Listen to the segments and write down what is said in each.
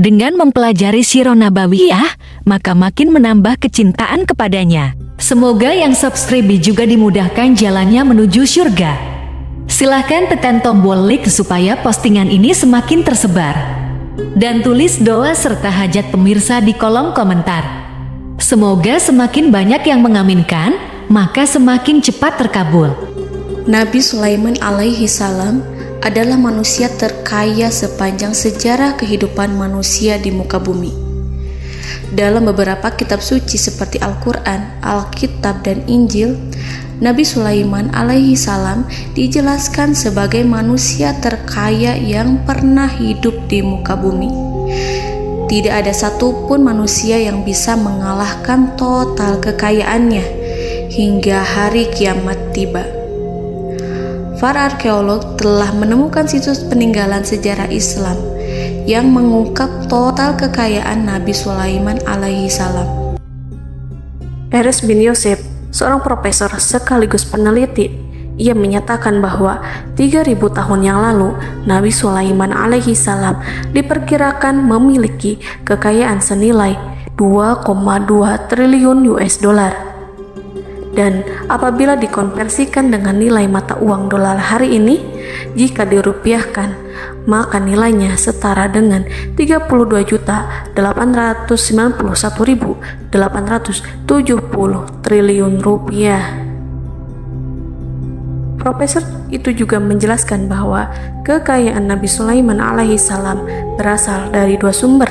Dengan mempelajari Sirah Nabawiyah, maka makin menambah kecintaan kepadanya. Semoga yang subscribe juga dimudahkan jalannya menuju surga. Silahkan tekan tombol like supaya postingan ini semakin tersebar. Dan tulis doa serta hajat pemirsa di kolom komentar. Semoga semakin banyak yang mengaminkan, maka semakin cepat terkabul. Nabi Sulaiman alaihi salam adalah manusia terkaya sepanjang sejarah kehidupan manusia di muka bumi. Dalam beberapa kitab suci seperti Al-Quran, Alkitab, dan Injil, Nabi Sulaiman alaihi salam dijelaskan sebagai manusia terkaya yang pernah hidup di muka bumi. Tidak ada satupun manusia yang bisa mengalahkan total kekayaannya hingga hari kiamat tiba. Para arkeolog telah menemukan situs peninggalan sejarah Islam yang mengungkap total kekayaan Nabi Sulaiman alaihi salam. Erez bin Yosef, seorang profesor sekaligus peneliti, ia menyatakan bahwa 3.000 tahun yang lalu Nabi Sulaiman alaihi salam diperkirakan memiliki kekayaan senilai 2,2 triliun US dollar. Dan apabila dikonversikan dengan nilai mata uang dolar hari ini, jika dirupiahkan, maka nilainya setara dengan 32.891.870 triliun rupiah. Profesor itu juga menjelaskan bahwa kekayaan Nabi Sulaiman alaihi salam berasal dari dua sumber,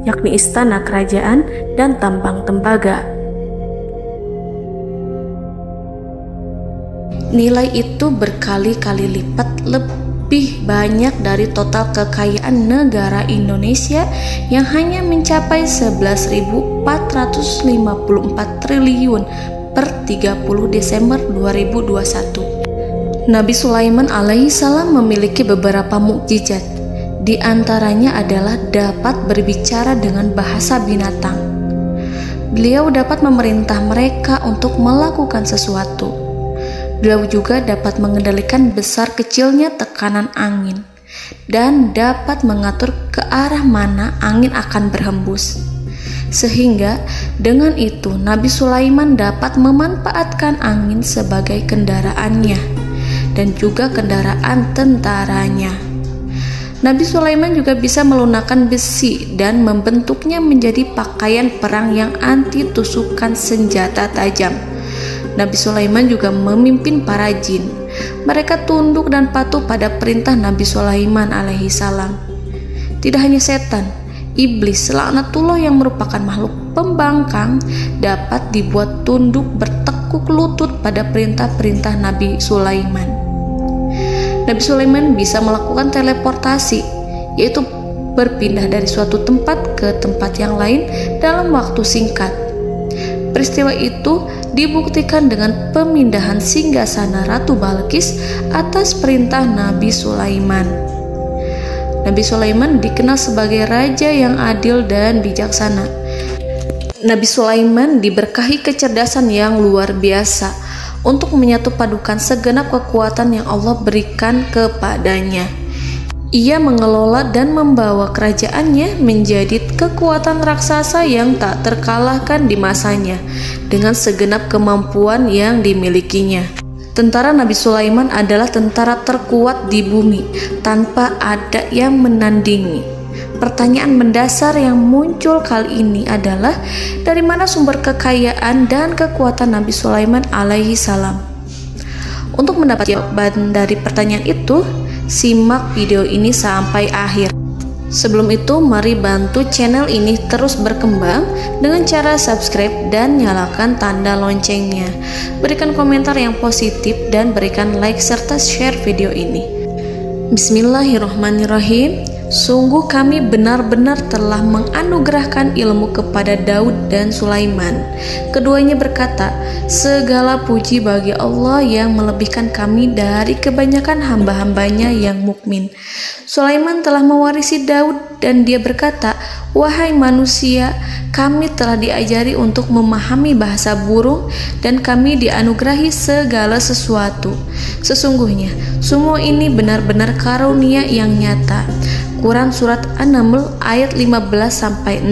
yakni istana kerajaan dan tambang tembaga. Nilai itu berkali-kali lipat lebih banyak dari total kekayaan negara Indonesia yang hanya mencapai 11.454 triliun per 30 Desember 2021. Nabi Sulaiman alaihi salam memiliki beberapa mukjizat. Di antaranya adalah dapat berbicara dengan bahasa binatang. Beliau dapat memerintah mereka untuk melakukan sesuatu. Beliau juga dapat mengendalikan besar kecilnya tekanan angin dan dapat mengatur ke arah mana angin akan berhembus. Sehingga dengan itu Nabi Sulaiman dapat memanfaatkan angin sebagai kendaraannya dan juga kendaraan tentaranya. Nabi Sulaiman juga bisa melunakkan besi dan membentuknya menjadi pakaian perang yang anti tusukan senjata tajam. Nabi Sulaiman juga memimpin para jin. Mereka tunduk dan patuh pada perintah Nabi Sulaiman alaihi salam. Tidak hanya setan, iblis laknatullah yang merupakan makhluk pembangkang dapat dibuat tunduk bertekuk lutut pada perintah-perintah Nabi Sulaiman. Nabi Sulaiman bisa melakukan teleportasi, yaitu berpindah dari suatu tempat ke tempat yang lain dalam waktu singkat. Peristiwa itu dibuktikan dengan pemindahan singgasana Ratu Balqis atas perintah Nabi Sulaiman. Nabi Sulaiman dikenal sebagai raja yang adil dan bijaksana. Nabi Sulaiman diberkahi kecerdasan yang luar biasa untuk menyatu padukan segenap kekuatan yang Allah berikan kepadanya. Ia mengelola dan membawa kerajaannya menjadi kekuatan raksasa yang tak terkalahkan di masanya dengan segenap kemampuan yang dimilikinya. Tentara Nabi Sulaiman adalah tentara terkuat di bumi tanpa ada yang menandingi. Pertanyaan mendasar yang muncul kali ini adalah dari mana sumber kekayaan dan kekuatan Nabi Sulaiman alaihi salam? Untuk mendapat jawaban dari pertanyaan itu, simak video ini sampai akhir. Sebelum itu, mari bantu channel ini terus berkembang dengan cara subscribe dan nyalakan tanda loncengnya. Berikan komentar yang positif dan berikan like serta share video ini. Bismillahirrahmanirrahim. Sungguh kami benar-benar telah menganugerahkan ilmu kepada Daud dan Sulaiman. Keduanya berkata, segala puji bagi Allah yang melebihkan kami dari kebanyakan hamba-hambanya yang mukmin. Sulaiman telah mewarisi Daud dan dia berkata, wahai manusia, kami telah diajari untuk memahami bahasa burung dan kami dianugerahi segala sesuatu. Sesungguhnya semua ini benar-benar karunia yang nyata. Quran Surat An-Naml ayat 15-16.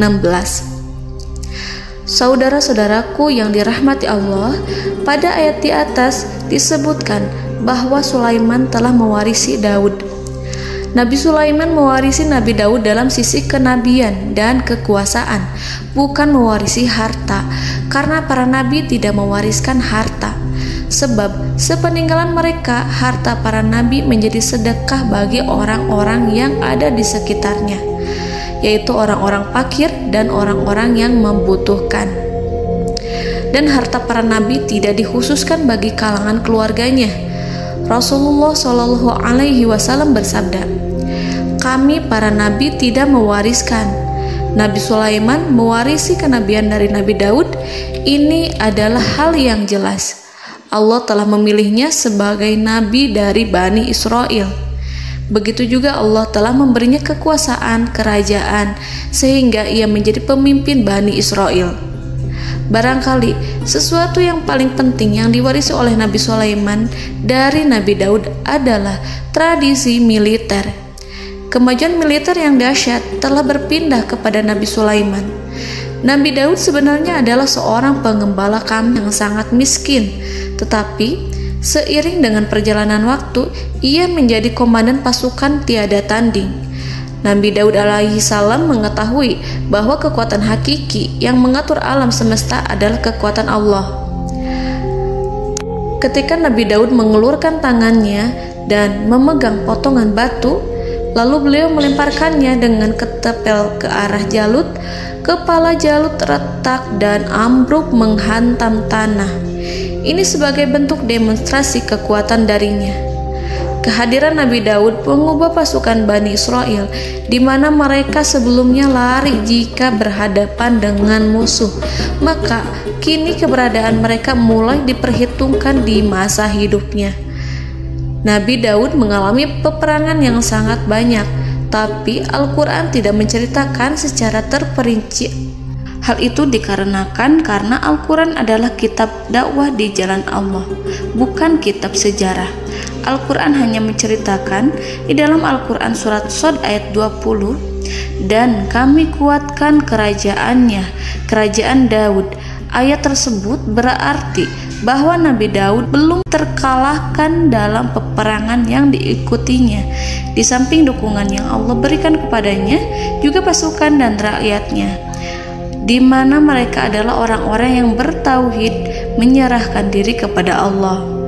Saudara-saudaraku yang dirahmati Allah, pada ayat di atas disebutkan bahwa Sulaiman telah mewarisi Daud. Nabi Sulaiman mewarisi Nabi Daud dalam sisi kenabian dan kekuasaan, bukan mewarisi harta, karena para nabi tidak mewariskan harta. Sebab sepeninggalan mereka, harta para nabi menjadi sedekah bagi orang-orang yang ada di sekitarnya, yaitu orang-orang fakir dan orang-orang yang membutuhkan. Dan harta para nabi tidak dikhususkan bagi kalangan keluarganya. Rasulullah Shallallahu Alaihi Wasallam bersabda, "Kami para nabi tidak mewariskan." Nabi Sulaiman mewarisi kenabian dari Nabi Daud. Ini adalah hal yang jelas. Allah telah memilihnya sebagai nabi dari Bani Israel. Begitu juga Allah telah memberinya kekuasaan kerajaan sehingga ia menjadi pemimpin Bani Israel. Barangkali sesuatu yang paling penting yang diwarisi oleh Nabi Sulaiman dari Nabi Daud adalah tradisi militer. Kemajuan militer yang dahsyat telah berpindah kepada Nabi Sulaiman. Nabi Daud sebenarnya adalah seorang pengembala kambing yang sangat miskin, tetapi seiring dengan perjalanan waktu, ia menjadi komandan pasukan tiada tanding. Nabi Daud alaihi salam mengetahui bahwa kekuatan hakiki yang mengatur alam semesta adalah kekuatan Allah. Ketika Nabi Daud mengelurkan tangannya dan memegang potongan batu, lalu beliau melemparkannya dengan ketepel ke arah Jalut, kepala Jalut retak dan ambruk menghantam tanah. Ini sebagai bentuk demonstrasi kekuatan darinya. Kehadiran Nabi Daud mengubah pasukan Bani Israel, di mana mereka sebelumnya lari jika berhadapan dengan musuh. Maka kini keberadaan mereka mulai diperhitungkan di masa hidupnya. Nabi Daud mengalami peperangan yang sangat banyak, tapi Al-Quran tidak menceritakan secara terperinci. Hal itu dikarenakan karena Al-Quran adalah kitab dakwah di jalan Allah, bukan kitab sejarah. Al-Quran hanya menceritakan di dalam Al-Quran surat Shad ayat 20, "Dan kami kuatkan kerajaannya, kerajaan Daud." Ayat tersebut berarti bahwa Nabi Daud belum terkalahkan dalam peperangan yang diikutinya. Di samping dukungan yang Allah berikan kepadanya, juga pasukan dan rakyatnya, di mana mereka adalah orang-orang yang bertauhid, menyerahkan diri kepada Allah.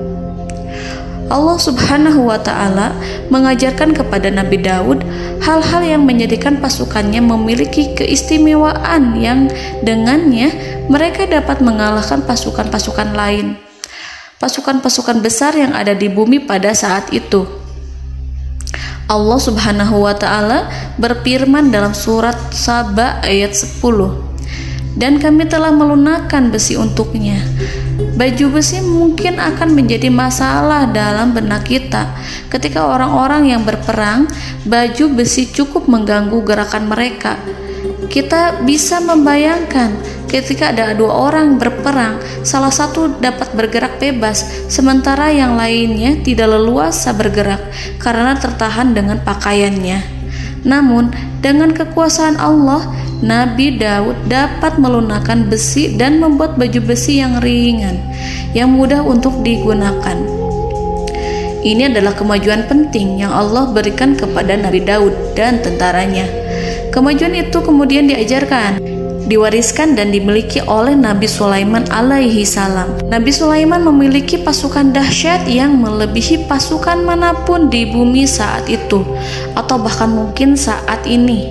Allah Subhanahu wa Ta'ala mengajarkan kepada Nabi Daud hal-hal yang menjadikan pasukannya memiliki keistimewaan yang dengannya mereka dapat mengalahkan pasukan-pasukan lain, pasukan-pasukan besar yang ada di bumi pada saat itu. Allah Subhanahu wa Ta'ala berfirman dalam surat Saba ayat 10, "Dan kami telah melunakkan besi untuknya." Baju besi mungkin akan menjadi masalah dalam benak kita. Ketika orang-orang yang berperang, baju besi cukup mengganggu gerakan mereka. Kita bisa membayangkan ketika ada dua orang berperang, salah satu dapat bergerak bebas, sementara yang lainnya tidak leluasa bergerak karena tertahan dengan pakaiannya. Namun, dengan kekuasaan Allah, Nabi Daud dapat melunakkan besi dan membuat baju besi yang ringan, yang mudah untuk digunakan. Ini adalah kemajuan penting yang Allah berikan kepada Nabi Daud dan tentaranya. Kemajuan itu kemudian diajarkan, diwariskan dan dimiliki oleh Nabi Sulaiman alaihi salam. Nabi Sulaiman memiliki pasukan dahsyat yang melebihi pasukan manapun di bumi saat itu, atau bahkan mungkin saat ini.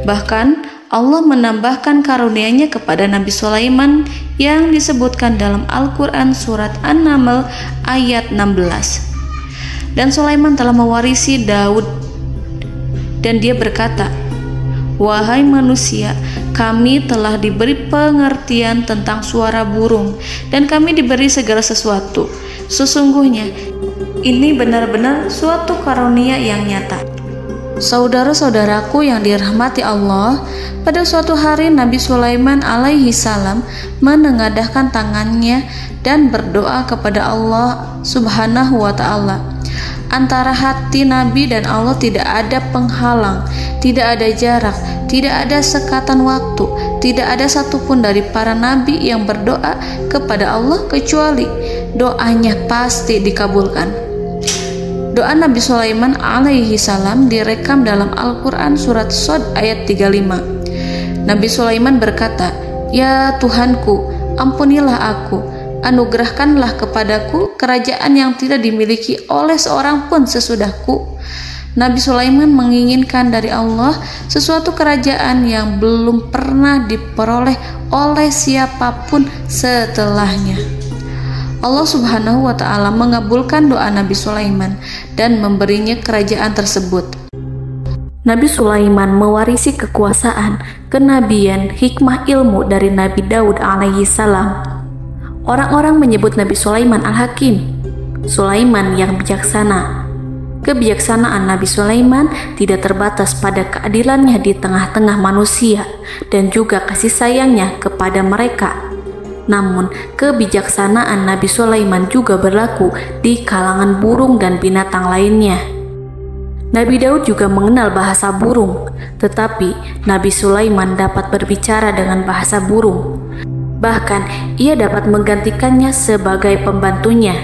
Bahkan Allah menambahkan karunia-Nya kepada Nabi Sulaiman yang disebutkan dalam Al-Quran surat An-Naml ayat 16. Dan Sulaiman telah mewarisi Daud, dan dia berkata, "Wahai manusia, kami telah diberi pengertian tentang suara burung, dan kami diberi segala sesuatu. Sesungguhnya ini benar-benar suatu karunia yang nyata." Saudara-saudaraku yang dirahmati Allah, pada suatu hari Nabi Sulaiman alaihi salam menengadahkan tangannya dan berdoa kepada Allah Subhanahu wa ta'ala. Antara hati Nabi dan Allah tidak ada penghalang, tidak ada jarak, tidak ada sekatan waktu, tidak ada satupun dari para nabi yang berdoa kepada Allah kecuali doanya pasti dikabulkan. Doa Nabi Sulaiman alaihi salam direkam dalam Al-Quran surat Shad ayat 35. Nabi Sulaiman berkata, "Ya Tuhanku, ampunilah aku, anugerahkanlah kepadaku kerajaan yang tidak dimiliki oleh seorang pun sesudahku." Nabi Sulaiman menginginkan dari Allah sesuatu kerajaan yang belum pernah diperoleh oleh siapapun setelahnya. Allah Subhanahu wa ta'ala mengabulkan doa Nabi Sulaiman dan memberinya kerajaan tersebut. Nabi Sulaiman mewarisi kekuasaan, kenabian, hikmah ilmu dari Nabi Daud alaihi salam. Orang-orang menyebut Nabi Sulaiman Al-Hakim, Sulaiman yang bijaksana. Kebijaksanaan Nabi Sulaiman tidak terbatas pada keadilannya di tengah-tengah manusia dan juga kasih sayangnya kepada mereka. Namun, kebijaksanaan Nabi Sulaiman juga berlaku di kalangan burung dan binatang lainnya. Nabi Daud juga mengenal bahasa burung, tetapi Nabi Sulaiman dapat berbicara dengan bahasa burung. Bahkan, ia dapat menggantikannya sebagai pembantunya.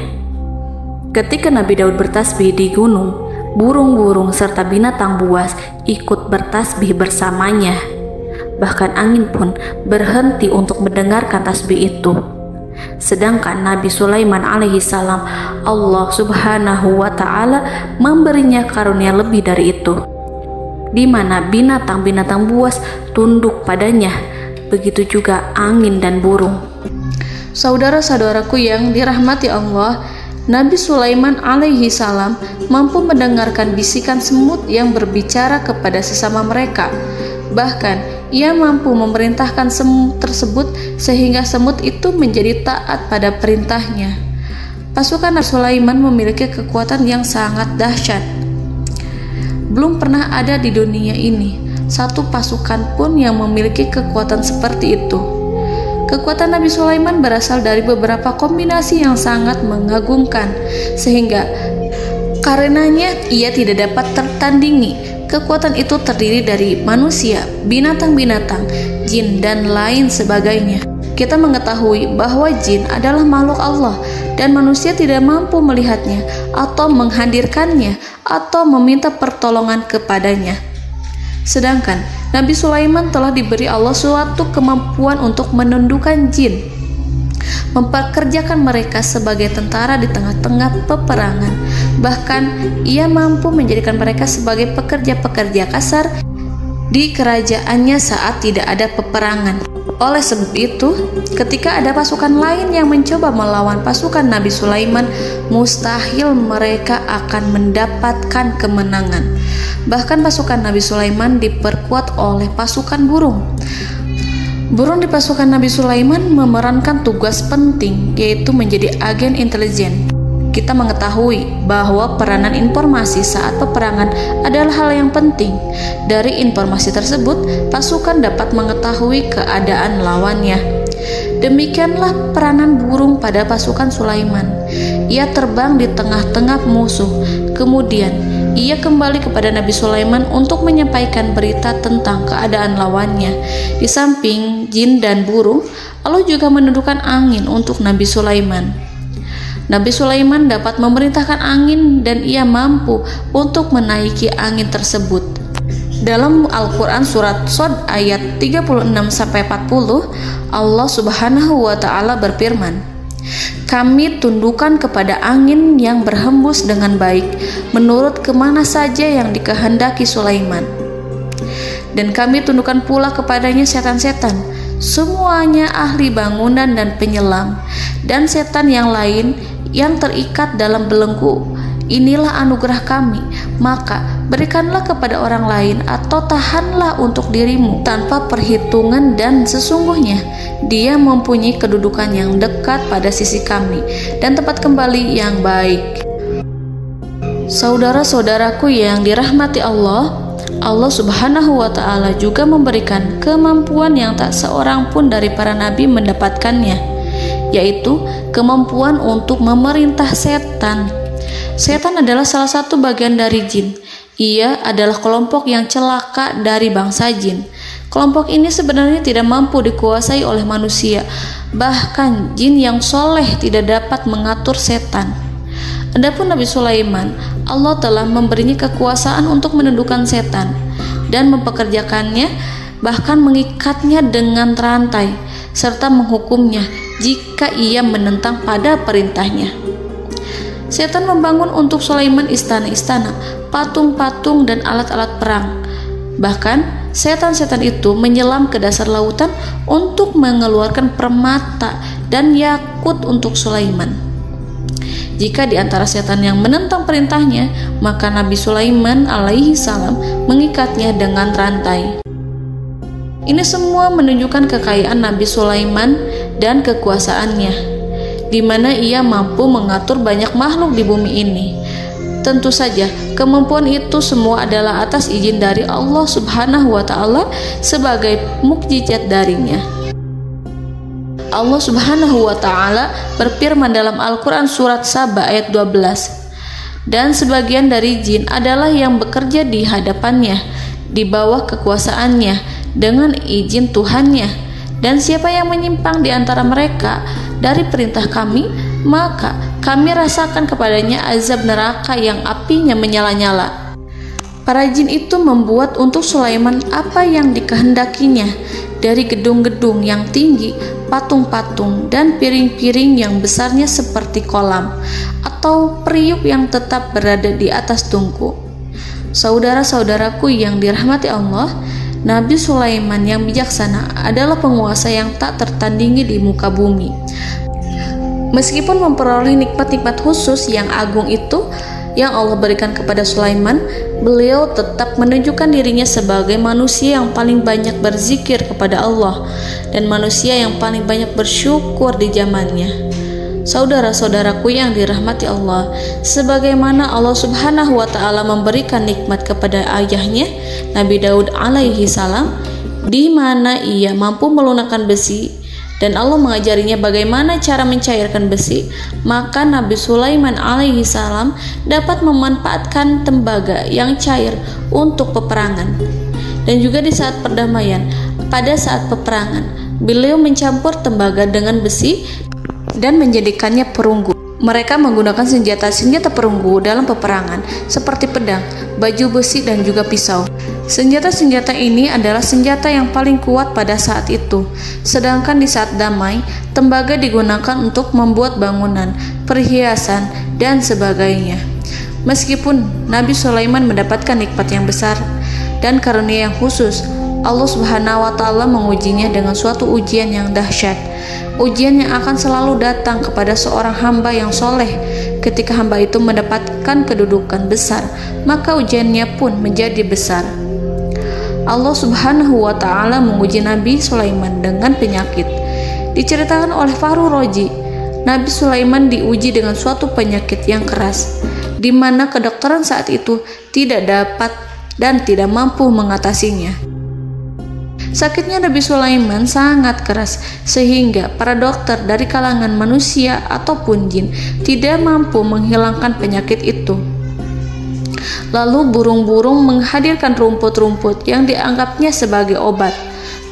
Ketika Nabi Daud bertasbih di gunung, burung-burung serta binatang buas ikut bertasbih bersamanya. Bahkan angin pun berhenti untuk mendengarkan tasbih itu. Sedangkan Nabi Sulaiman alaihi salam, Allah Subhanahu wa ta'ala memberinya karunia lebih dari itu, di mana binatang-binatang buas tunduk padanya, begitu juga angin dan burung. Saudara-saudaraku yang dirahmati Allah, Nabi Sulaiman alaihi salam mampu mendengarkan bisikan semut yang berbicara kepada sesama mereka. Bahkan ia mampu memerintahkan semut tersebut sehingga semut itu menjadi taat pada perintahnya. Pasukan Nabi Sulaiman memiliki kekuatan yang sangat dahsyat. Belum pernah ada di dunia ini satu pasukan pun yang memiliki kekuatan seperti itu. Kekuatan Nabi Sulaiman berasal dari beberapa kombinasi yang sangat mengagumkan, sehingga karenanya ia tidak dapat tertandingi. Kekuatan itu terdiri dari manusia, binatang-binatang, jin, dan lain sebagainya. Kita mengetahui bahwa jin adalah makhluk Allah dan manusia tidak mampu melihatnya atau menghadirkannya atau meminta pertolongan kepadanya. Sedangkan Nabi Sulaiman telah diberi Allah suatu kemampuan untuk menundukkan jin, memperkerjakan mereka sebagai tentara di tengah-tengah peperangan. Bahkan ia mampu menjadikan mereka sebagai pekerja-pekerja kasar di kerajaannya saat tidak ada peperangan. Oleh sebab itu, ketika ada pasukan lain yang mencoba melawan pasukan Nabi Sulaiman, mustahil mereka akan mendapatkan kemenangan. Bahkan pasukan Nabi Sulaiman diperkuat oleh pasukan burung. Burung di pasukan Nabi Sulaiman memerankan tugas penting, yaitu menjadi agen intelijen. Kita mengetahui bahwa peranan informasi saat peperangan adalah hal yang penting. Dari informasi tersebut, pasukan dapat mengetahui keadaan lawannya. Demikianlah peranan burung pada pasukan Sulaiman. Ia terbang di tengah-tengah musuh. Kemudian, ia kembali kepada Nabi Sulaiman untuk menyampaikan berita tentang keadaan lawannya. Di samping jin dan burung, Allah juga menundukkan angin untuk Nabi Sulaiman. Nabi Sulaiman dapat memerintahkan angin dan ia mampu untuk menaiki angin tersebut. Dalam Al-Quran surat Shad ayat 36-40, Allah Subhanahu wa ta'ala berfirman, "Kami tundukkan kepada angin yang berhembus dengan baik menurut kemana saja yang dikehendaki Sulaiman. Dan kami tundukkan pula kepadanya setan-setan, semuanya ahli bangunan dan penyelam, dan setan yang lain yang terikat dalam belenggu. Inilah anugerah kami, maka berikanlah kepada orang lain atau tahanlah untuk dirimu tanpa perhitungan, dan sesungguhnya dia mempunyai kedudukan yang dekat pada sisi kami dan tempat kembali yang baik." Saudara-saudaraku yang dirahmati Allah, Allah Subhanahu wa Ta'ala juga memberikan kemampuan yang tak seorang pun dari para nabi mendapatkannya, yaitu kemampuan untuk memerintah setan. Setan adalah salah satu bagian dari jin. Ia adalah kelompok yang celaka dari bangsa jin. Kelompok ini sebenarnya tidak mampu dikuasai oleh manusia. Bahkan jin yang soleh tidak dapat mengatur setan. Adapun Nabi Sulaiman, Allah telah memberinya kekuasaan untuk menundukkan setan dan mempekerjakannya, bahkan mengikatnya dengan rantai serta menghukumnya jika ia menentang pada perintahnya. Setan membangun untuk Sulaiman istana-istana, patung-patung dan alat-alat perang. Bahkan setan-setan itu menyelam ke dasar lautan untuk mengeluarkan permata dan yakut untuk Sulaiman. Jika di antara setan yang menentang perintahnya, maka Nabi Sulaiman alaihi salam mengikatnya dengan rantai. Ini semua menunjukkan kekayaan Nabi Sulaiman dan kekuasaannya, di mana ia mampu mengatur banyak makhluk di bumi ini. Tentu saja, kemampuan itu semua adalah atas izin dari Allah Subhanahu wa Ta'ala sebagai mukjizat darinya. Allah Subhanahu wa Ta'ala berfirman dalam Al-Quran surat Saba ayat 12, dan sebagian dari jin adalah yang bekerja di hadapannya di bawah kekuasaannya dengan izin Tuhannya, dan siapa yang menyimpang di antara mereka dari perintah kami, maka kami rasakan kepadanya azab neraka yang apinya menyala-nyala. Para jin itu membuat untuk Sulaiman apa yang dikehendakinya, dari gedung-gedung yang tinggi, patung-patung, dan piring-piring yang besarnya seperti kolam, atau periuk yang tetap berada di atas tungku. Saudara-saudaraku yang dirahmati Allah, Nabi Sulaiman yang bijaksana adalah penguasa yang tak tertandingi di muka bumi. Meskipun memperoleh nikmat-nikmat khusus yang agung itu yang Allah berikan kepada Sulaiman, beliau tetap menunjukkan dirinya sebagai manusia yang paling banyak berzikir kepada Allah dan manusia yang paling banyak bersyukur di zamannya. Saudara-saudaraku yang dirahmati Allah, sebagaimana Allah Subhanahu wa Ta'ala memberikan nikmat kepada ayahnya Nabi Daud alaihi salam, di mana ia mampu melunakkan besi, dan Allah mengajarinya bagaimana cara mencairkan besi, maka Nabi Sulaiman alaihi salam dapat memanfaatkan tembaga yang cair untuk peperangan. Dan juga di saat perdamaian, pada saat peperangan, beliau mencampur tembaga dengan besi dan menjadikannya perunggu. Mereka menggunakan senjata-senjata perunggu dalam peperangan seperti pedang, baju besi, dan juga pisau. Senjata-senjata ini adalah senjata yang paling kuat pada saat itu. Sedangkan di saat damai, tembaga digunakan untuk membuat bangunan, perhiasan, dan sebagainya. Meskipun Nabi Sulaiman mendapatkan nikmat yang besar dan karunia yang khusus, Allah Subhanahu wa Ta'ala mengujinya dengan suatu ujian yang dahsyat. Ujian yang akan selalu datang kepada seorang hamba yang soleh. Ketika hamba itu mendapatkan kedudukan besar, maka ujiannya pun menjadi besar. Allah Subhanahu wa Ta'ala menguji Nabi Sulaiman dengan penyakit. Diceritakan oleh Fahru Roji, Nabi Sulaiman diuji dengan suatu penyakit yang keras, di mana kedokteran saat itu tidak dapat dan tidak mampu mengatasinya. Sakitnya Nabi Sulaiman sangat keras sehingga para dokter dari kalangan manusia ataupun jin tidak mampu menghilangkan penyakit itu. Lalu burung-burung menghadirkan rumput-rumput yang dianggapnya sebagai obat,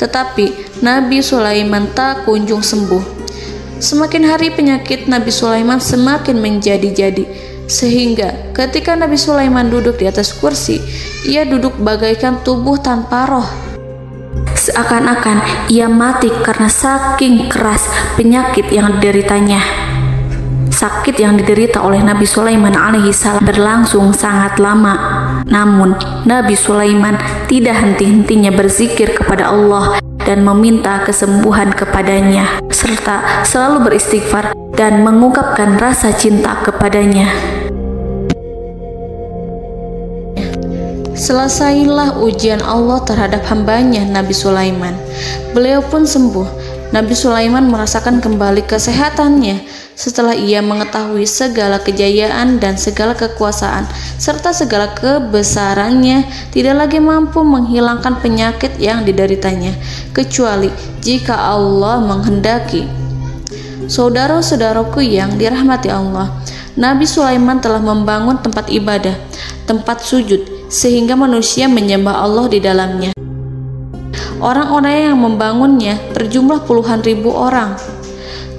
tetapi Nabi Sulaiman tak kunjung sembuh. Semakin hari penyakit Nabi Sulaiman semakin menjadi-jadi, sehingga ketika Nabi Sulaiman duduk di atas kursi, ia duduk bagaikan tubuh tanpa roh. Seakan-akan ia mati karena saking keras penyakit yang dideritanya. Sakit yang diderita oleh Nabi Sulaiman alaihi salam berlangsung sangat lama. Namun Nabi Sulaiman tidak henti-hentinya berzikir kepada Allah dan meminta kesembuhan kepadanya, serta selalu beristighfar dan mengungkapkan rasa cinta kepadanya. Selesailah ujian Allah terhadap hambanya Nabi Sulaiman. Beliau pun sembuh Nabi Sulaiman merasakan kembali kesehatannya setelah ia mengetahui segala kejayaan dan segala kekuasaan serta segala kebesarannya tidak lagi mampu menghilangkan penyakit yang dideritanya kecuali jika Allah menghendaki. Saudara-saudaraku yang dirahmati Allah, Nabi Sulaiman telah membangun tempat ibadah, tempat sujud, sehingga manusia menyembah Allah di dalamnya. Orang-orang yang membangunnya berjumlah puluhan ribu orang.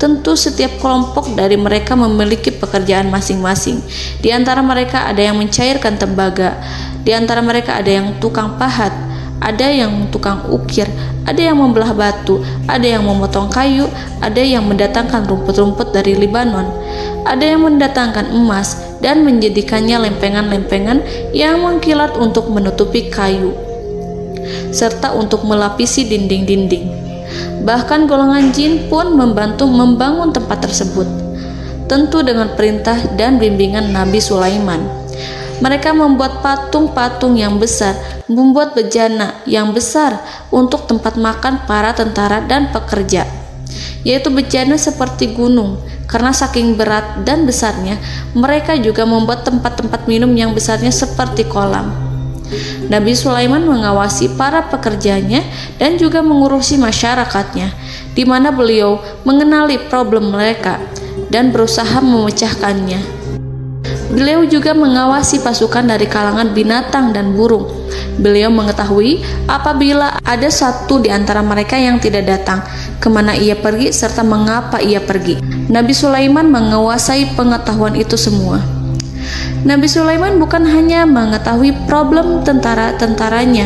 Tentu setiap kelompok dari mereka memiliki pekerjaan masing-masing. Di antara mereka ada yang mencairkan tembaga, di antara mereka ada yang tukang pahat, ada yang tukang ukir, ada yang membelah batu, ada yang memotong kayu, ada yang mendatangkan rumput-rumput dari Libanon, ada yang mendatangkan emas dan menjadikannya lempengan-lempengan yang mengkilat untuk menutupi kayu serta untuk melapisi dinding-dinding. Bahkan golongan jin pun membantu membangun tempat tersebut, tentu dengan perintah dan bimbingan Nabi Sulaiman. Mereka membuat patung-patung yang besar, membuat bejana yang besar untuk tempat makan para tentara dan pekerja, yaitu bejana seperti gunung. Karena saking berat dan besarnya, mereka juga membuat tempat-tempat minum yang besarnya seperti kolam. Nabi Sulaiman mengawasi para pekerjanya dan juga mengurusi masyarakatnya, di mana beliau mengenali problem mereka dan berusaha memecahkannya. Beliau juga mengawasi pasukan dari kalangan binatang dan burung. Beliau mengetahui apabila ada satu di antara mereka yang tidak datang, kemana ia pergi serta mengapa ia pergi. Nabi Sulaiman menguasai pengetahuan itu semua. Nabi Sulaiman bukan hanya mengetahui problem tentara-tentaranya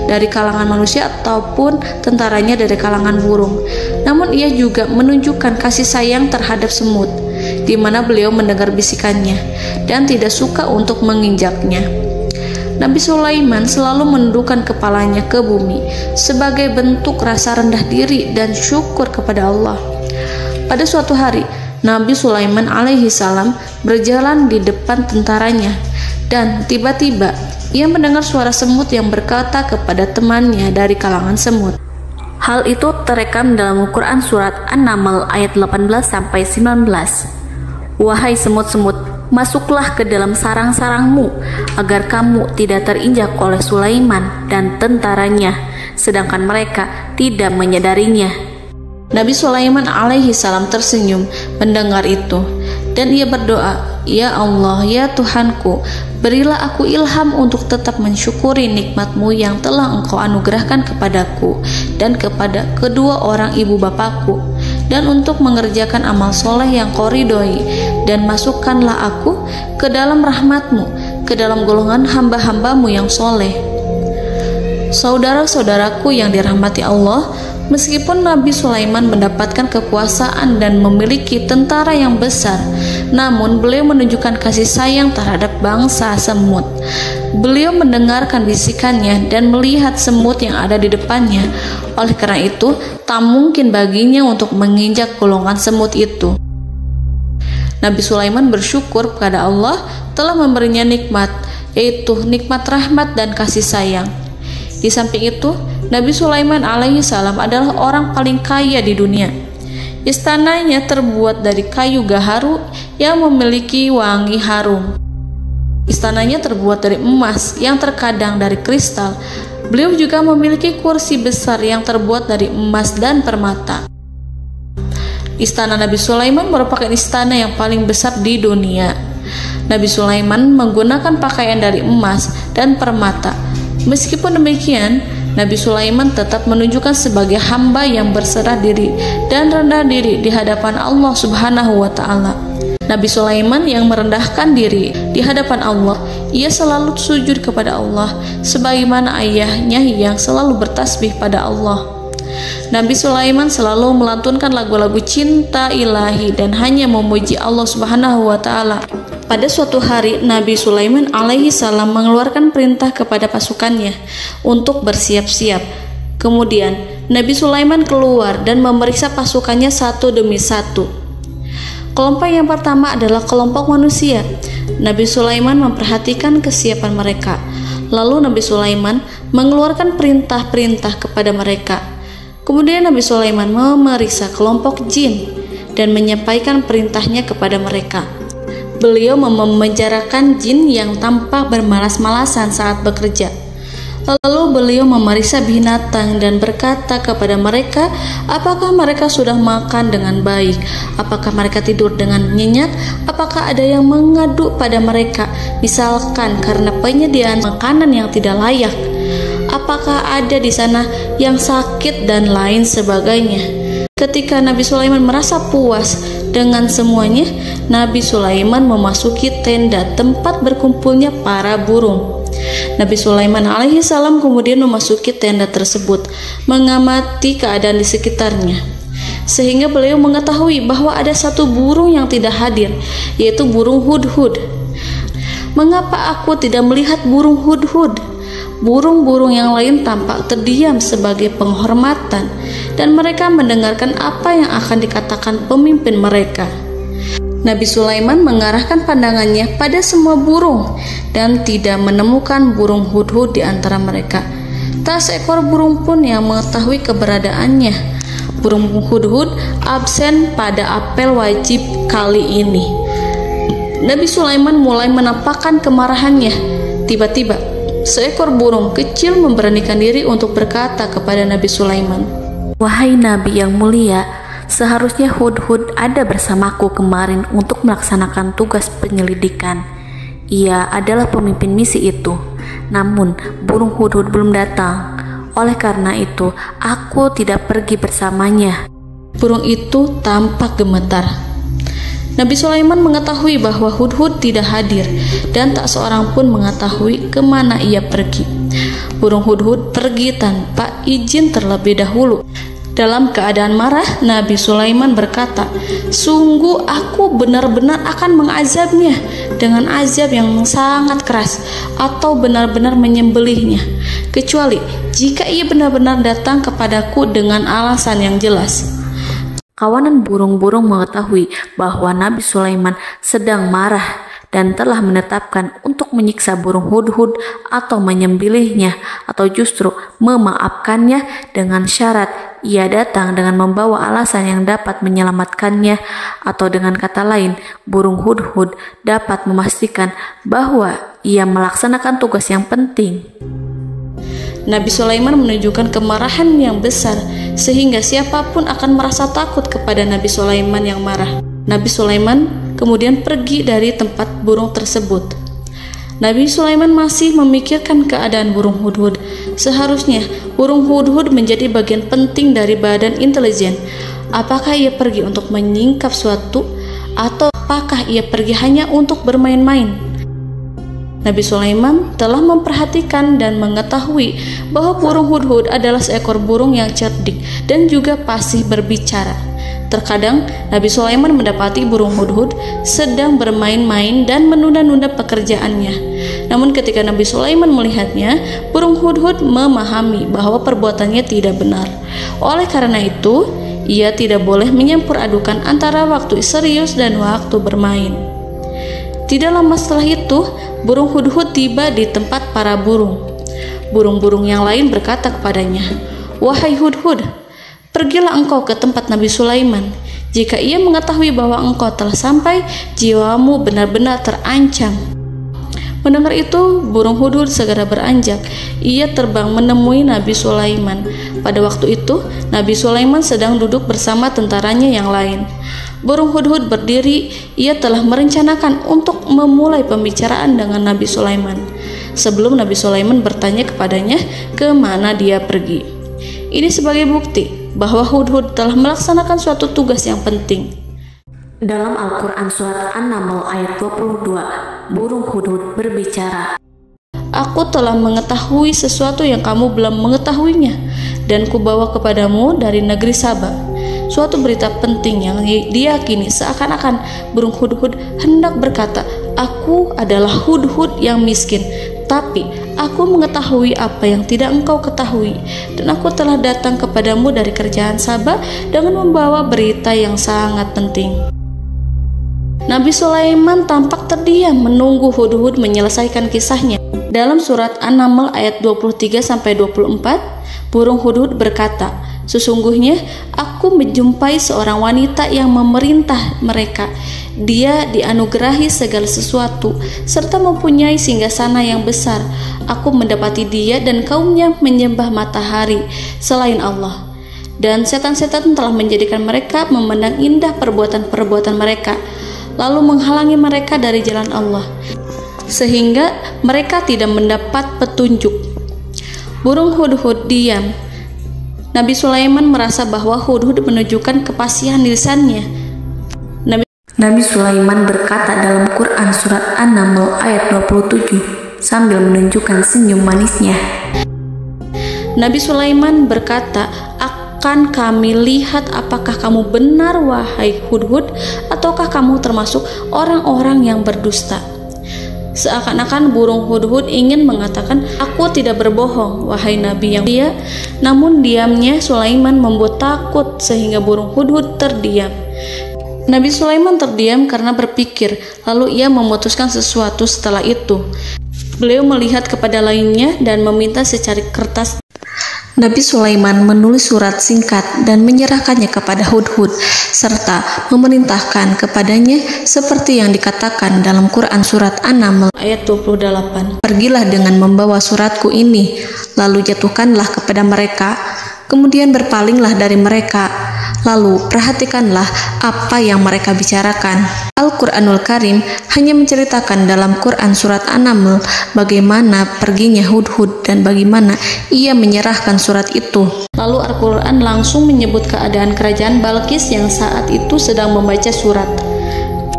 dari kalangan manusia ataupun tentaranya dari kalangan burung, namun ia juga menunjukkan kasih sayang terhadap semut, di mana beliau mendengar bisikannya dan tidak suka untuk menginjaknya. Nabi Sulaiman selalu menundukkan kepalanya ke bumi sebagai bentuk rasa rendah diri dan syukur kepada Allah. Pada suatu hari, Nabi Sulaiman alaihi salam berjalan di depan tentaranya dan tiba-tiba ia mendengar suara semut yang berkata kepada temannya dari kalangan semut. Hal itu terekam dalam Al-Quran surat An-Naml ayat 18-19. Wahai semut-semut, masuklah ke dalam sarang-sarangmu agar kamu tidak terinjak oleh Sulaiman dan tentaranya, sedangkan mereka tidak menyadarinya. Nabi Sulaiman alaihi salam tersenyum mendengar itu dan ia berdoa, "Ya Allah, ya Tuhanku, berilah aku ilham untuk tetap mensyukuri nikmat-Mu yang telah Engkau anugerahkan kepadaku dan kepada kedua orang ibu bapakku, dan untuk mengerjakan amal soleh yang Kau ridhoi, dan masukkanlah aku ke dalam rahmat-Mu, ke dalam golongan hamba-hamba-Mu yang soleh." Saudara-saudaraku yang dirahmati Allah, meskipun Nabi Sulaiman mendapatkan kekuasaan dan memiliki tentara yang besar, namun beliau menunjukkan kasih sayang terhadap bangsa semut. Beliau mendengarkan bisikannya dan melihat semut yang ada di depannya. Oleh karena itu, tak mungkin baginya untuk menginjak golongan semut itu. Nabi Sulaiman bersyukur kepada Allah telah memberinya nikmat, yaitu nikmat rahmat dan kasih sayang. Di samping itu, Nabi Sulaiman alaihi salam adalah orang paling kaya di dunia. Istananya terbuat dari kayu gaharu yang memiliki wangi harum. Istananya terbuat dari emas yang terkadang dari kristal. Beliau juga memiliki kursi besar yang terbuat dari emas dan permata. Istana Nabi Sulaiman merupakan istana yang paling besar di dunia. Nabi Sulaiman menggunakan pakaian dari emas dan permata. Meskipun demikian, Nabi Sulaiman tetap menunjukkan sebagai hamba yang berserah diri dan rendah diri di hadapan Allah Subhanahu wa Ta'ala. Nabi Sulaiman yang merendahkan diri di hadapan Allah, ia selalu sujud kepada Allah, sebagaimana ayahnya yang selalu bertasbih pada Allah. Nabi Sulaiman selalu melantunkan lagu-lagu cinta ilahi dan hanya memuji Allah Subhanahu wa Ta'ala. Pada suatu hari, Nabi Sulaiman alaihi salam mengeluarkan perintah kepada pasukannya untuk bersiap-siap. Kemudian, Nabi Sulaiman keluar dan memeriksa pasukannya satu demi satu. Kelompok yang pertama adalah kelompok manusia. Nabi Sulaiman memperhatikan kesiapan mereka. Lalu Nabi Sulaiman mengeluarkan perintah-perintah kepada mereka. Kemudian Nabi Sulaiman memeriksa kelompok jin dan menyampaikan perintahnya kepada mereka. Beliau memenjarakan jin yang tampak bermalas-malasan saat bekerja. Lalu beliau memeriksa binatang dan berkata kepada mereka, apakah mereka sudah makan dengan baik? Apakah mereka tidur dengan nyenyak? Apakah ada yang mengadu pada mereka, misalkan karena penyediaan makanan yang tidak layak? Apakah ada di sana yang sakit dan lain sebagainya? Ketika Nabi Sulaiman merasa puas dengan semuanya, Nabi Sulaiman memasuki tenda tempat berkumpulnya para burung. Nabi Sulaiman alaihi salam kemudian memasuki tenda tersebut, mengamati keadaan di sekitarnya, sehingga beliau mengetahui bahwa ada satu burung yang tidak hadir, yaitu burung hudhud. Mengapa aku tidak melihat burung hudhud? Burung-burung yang lain tampak terdiam sebagai penghormatan, dan mereka mendengarkan apa yang akan dikatakan pemimpin mereka. Nabi Sulaiman mengarahkan pandangannya pada semua burung dan tidak menemukan burung hudhud di antara mereka. Tak seekor burung pun yang mengetahui keberadaannya. Burung hudhud absen pada apel wajib kali ini. Nabi Sulaiman mulai menampakkan kemarahannya. Tiba-tiba, seekor burung kecil memberanikan diri untuk berkata kepada Nabi Sulaiman, "Wahai Nabi yang mulia, seharusnya hudhud ada bersamaku kemarin untuk melaksanakan tugas penyelidikan. Ia adalah pemimpin misi itu. Namun, burung hudhud belum datang. Oleh karena itu, aku tidak pergi bersamanya." Burung itu tampak gemetar. Nabi Sulaiman mengetahui bahwa hudhud tidak hadir dan tak seorang pun mengetahui kemana ia pergi. Burung hudhud pergi tanpa izin terlebih dahulu. Dalam keadaan marah, Nabi Sulaiman berkata, "Sungguh aku benar-benar akan mengazabnya dengan azab yang sangat keras atau benar-benar menyembelihnya, kecuali jika ia benar-benar datang kepadaku dengan alasan yang jelas." Kawanan burung-burung mengetahui bahwa Nabi Sulaiman sedang marah dan telah menetapkan untuk menyiksa burung hudhud atau menyembelihnya atau justru memaafkannya dengan syarat ia datang dengan membawa alasan yang dapat menyelamatkannya, atau dengan kata lain, burung hudhud dapat memastikan bahwa ia melaksanakan tugas yang penting. Nabi Sulaiman menunjukkan kemarahan yang besar sehingga siapapun akan merasa takut kepada Nabi Sulaiman yang marah. Nabi Sulaiman kemudian pergi dari tempat burung tersebut. Nabi Sulaiman masih memikirkan keadaan burung hudhud. Seharusnya burung hudhud menjadi bagian penting dari badan intelijen. Apakah ia pergi untuk menyingkap suatu, atau apakah ia pergi hanya untuk bermain-main? Nabi Sulaiman telah memperhatikan dan mengetahui bahwa burung hudhud adalah seekor burung yang cerdik dan juga fasih berbicara. Terkadang Nabi Sulaiman mendapati burung hudhud sedang bermain-main dan menunda-nunda pekerjaannya. Namun ketika Nabi Sulaiman melihatnya, burung hudhud memahami bahwa perbuatannya tidak benar. Oleh karena itu, ia tidak boleh menyampur adukan antara waktu serius dan waktu bermain. Tidak lama setelah itu, burung hudhud tiba di tempat para burung. Burung-burung yang lain berkata kepadanya, "Wahai hudhud, pergilah engkau ke tempat Nabi Sulaiman. Jika ia mengetahui bahwa engkau telah sampai, jiwamu benar-benar terancam." Mendengar itu, burung hudhud segera beranjak. Ia terbang menemui Nabi Sulaiman. Pada waktu itu, Nabi Sulaiman sedang duduk bersama tentaranya yang lain. Burung hudhud berdiri. Ia telah merencanakan untuk memulai pembicaraan dengan Nabi Sulaiman sebelum Nabi Sulaiman bertanya kepadanya kemana dia pergi. Ini sebagai bukti bahwa hudhud telah melaksanakan suatu tugas yang penting. Dalam Al-Quran Surat An-Naml ayat 22, burung hudhud berbicara, "Aku telah mengetahui sesuatu yang kamu belum mengetahuinya, dan kubawa kepadamu dari negeri Saba suatu berita penting yang diyakini seakan-akan burung hudhud hendak berkata, 'Aku adalah hudhud yang miskin, tapi aku mengetahui apa yang tidak engkau ketahui, dan aku telah datang kepadamu dari kerajaan Saba dengan membawa berita yang sangat penting.'" Nabi Sulaiman tampak terdiam menunggu hudhud menyelesaikan kisahnya. Dalam surat An-Naml ayat 23-24, burung hudhud berkata, Sesungguhnya aku menjumpai seorang wanita yang memerintah mereka. Dia dianugerahi segala sesuatu serta mempunyai singgasana yang besar. Aku mendapati dia dan kaumnya menyembah matahari selain Allah. Dan setan-setan telah menjadikan mereka memandang indah perbuatan-perbuatan mereka, lalu menghalangi mereka dari jalan Allah, sehingga mereka tidak mendapat petunjuk. Burung hudhud diam. Nabi Sulaiman merasa bahwa hudhud menunjukkan kepasihan lisannya. Nabi Sulaiman berkata dalam Quran surat An-Naml ayat 27 sambil menunjukkan senyum manisnya. Nabi Sulaiman berkata, "Akan kami lihat apakah kamu benar wahai hudhud, ataukah kamu termasuk orang-orang yang berdusta." Seakan-akan burung hudhud ingin mengatakan, "Aku tidak berbohong, wahai Nabi yang mulia." Namun diamnya Sulaiman membuat takut sehingga burung hudhud terdiam. Nabi Sulaiman terdiam karena berpikir, lalu ia memutuskan sesuatu setelah itu. Beliau melihat kepada lainnya dan meminta secari kertas. Nabi Sulaiman menulis surat singkat dan menyerahkannya kepada hudhud serta memerintahkan kepadanya seperti yang dikatakan dalam Quran surat An-Naml ayat 28. "Pergilah dengan membawa suratku ini, lalu jatuhkanlah kepada mereka, kemudian berpalinglah dari mereka, lalu perhatikanlah apa yang mereka bicarakan." Al-Quranul Karim hanya menceritakan dalam Quran surat An-Naml bagaimana perginya hudhud dan bagaimana ia menyerahkan surat itu. Lalu Al-Quran langsung menyebut keadaan kerajaan Balqis yang saat itu sedang membaca surat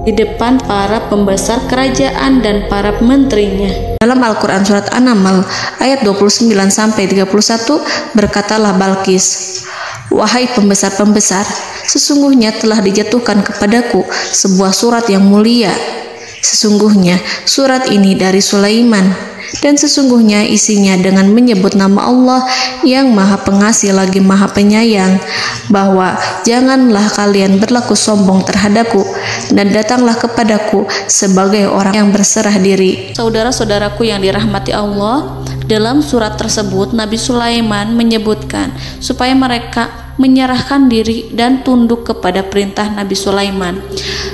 di depan para pembesar kerajaan dan para menterinya. Dalam Al-Quran surat An-Naml ayat 29-31 berkatalah Balqis, "Wahai pembesar-pembesar, sesungguhnya telah dijatuhkan kepadaku sebuah surat yang mulia. Sesungguhnya surat ini dari Sulaiman, dan sesungguhnya isinya dengan menyebut nama Allah yang Maha Pengasih lagi Maha Penyayang, bahwa janganlah kalian berlaku sombong terhadapku, dan datanglah kepadaku sebagai orang yang berserah diri." Saudara-saudaraku yang dirahmati Allah, dalam surat tersebut Nabi Sulaiman menyebutkan supaya mereka menyerahkan diri dan tunduk kepada perintah Nabi Sulaiman.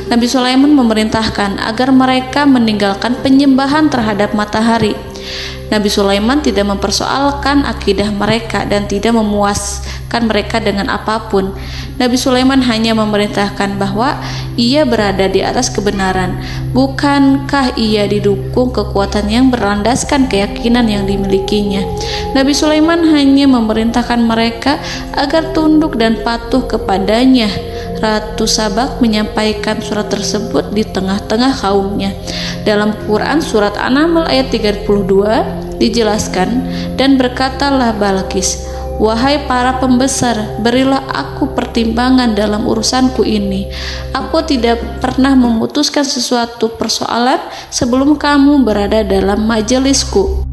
Nabi Sulaiman memerintahkan agar mereka meninggalkan penyembahan terhadap matahari. Nabi Sulaiman tidak mempersoalkan akidah mereka dan tidak memuaskan mereka dengan apapun. Nabi Sulaiman hanya memerintahkan bahwa ia berada di atas kebenaran. Bukankah ia didukung kekuatan yang berlandaskan keyakinan yang dimilikinya? Nabi Sulaiman hanya memerintahkan mereka agar tunduk dan patuh kepadanya. Ratu Sabak menyampaikan surat tersebut di tengah-tengah kaumnya. Dalam Quran surat An-Naml ayat 32 dijelaskan, "Dan berkatalah Balqis, wahai para pembesar, berilah aku pertimbangan dalam urusanku ini. Aku tidak pernah memutuskan sesuatu persoalan sebelum kamu berada dalam majelisku."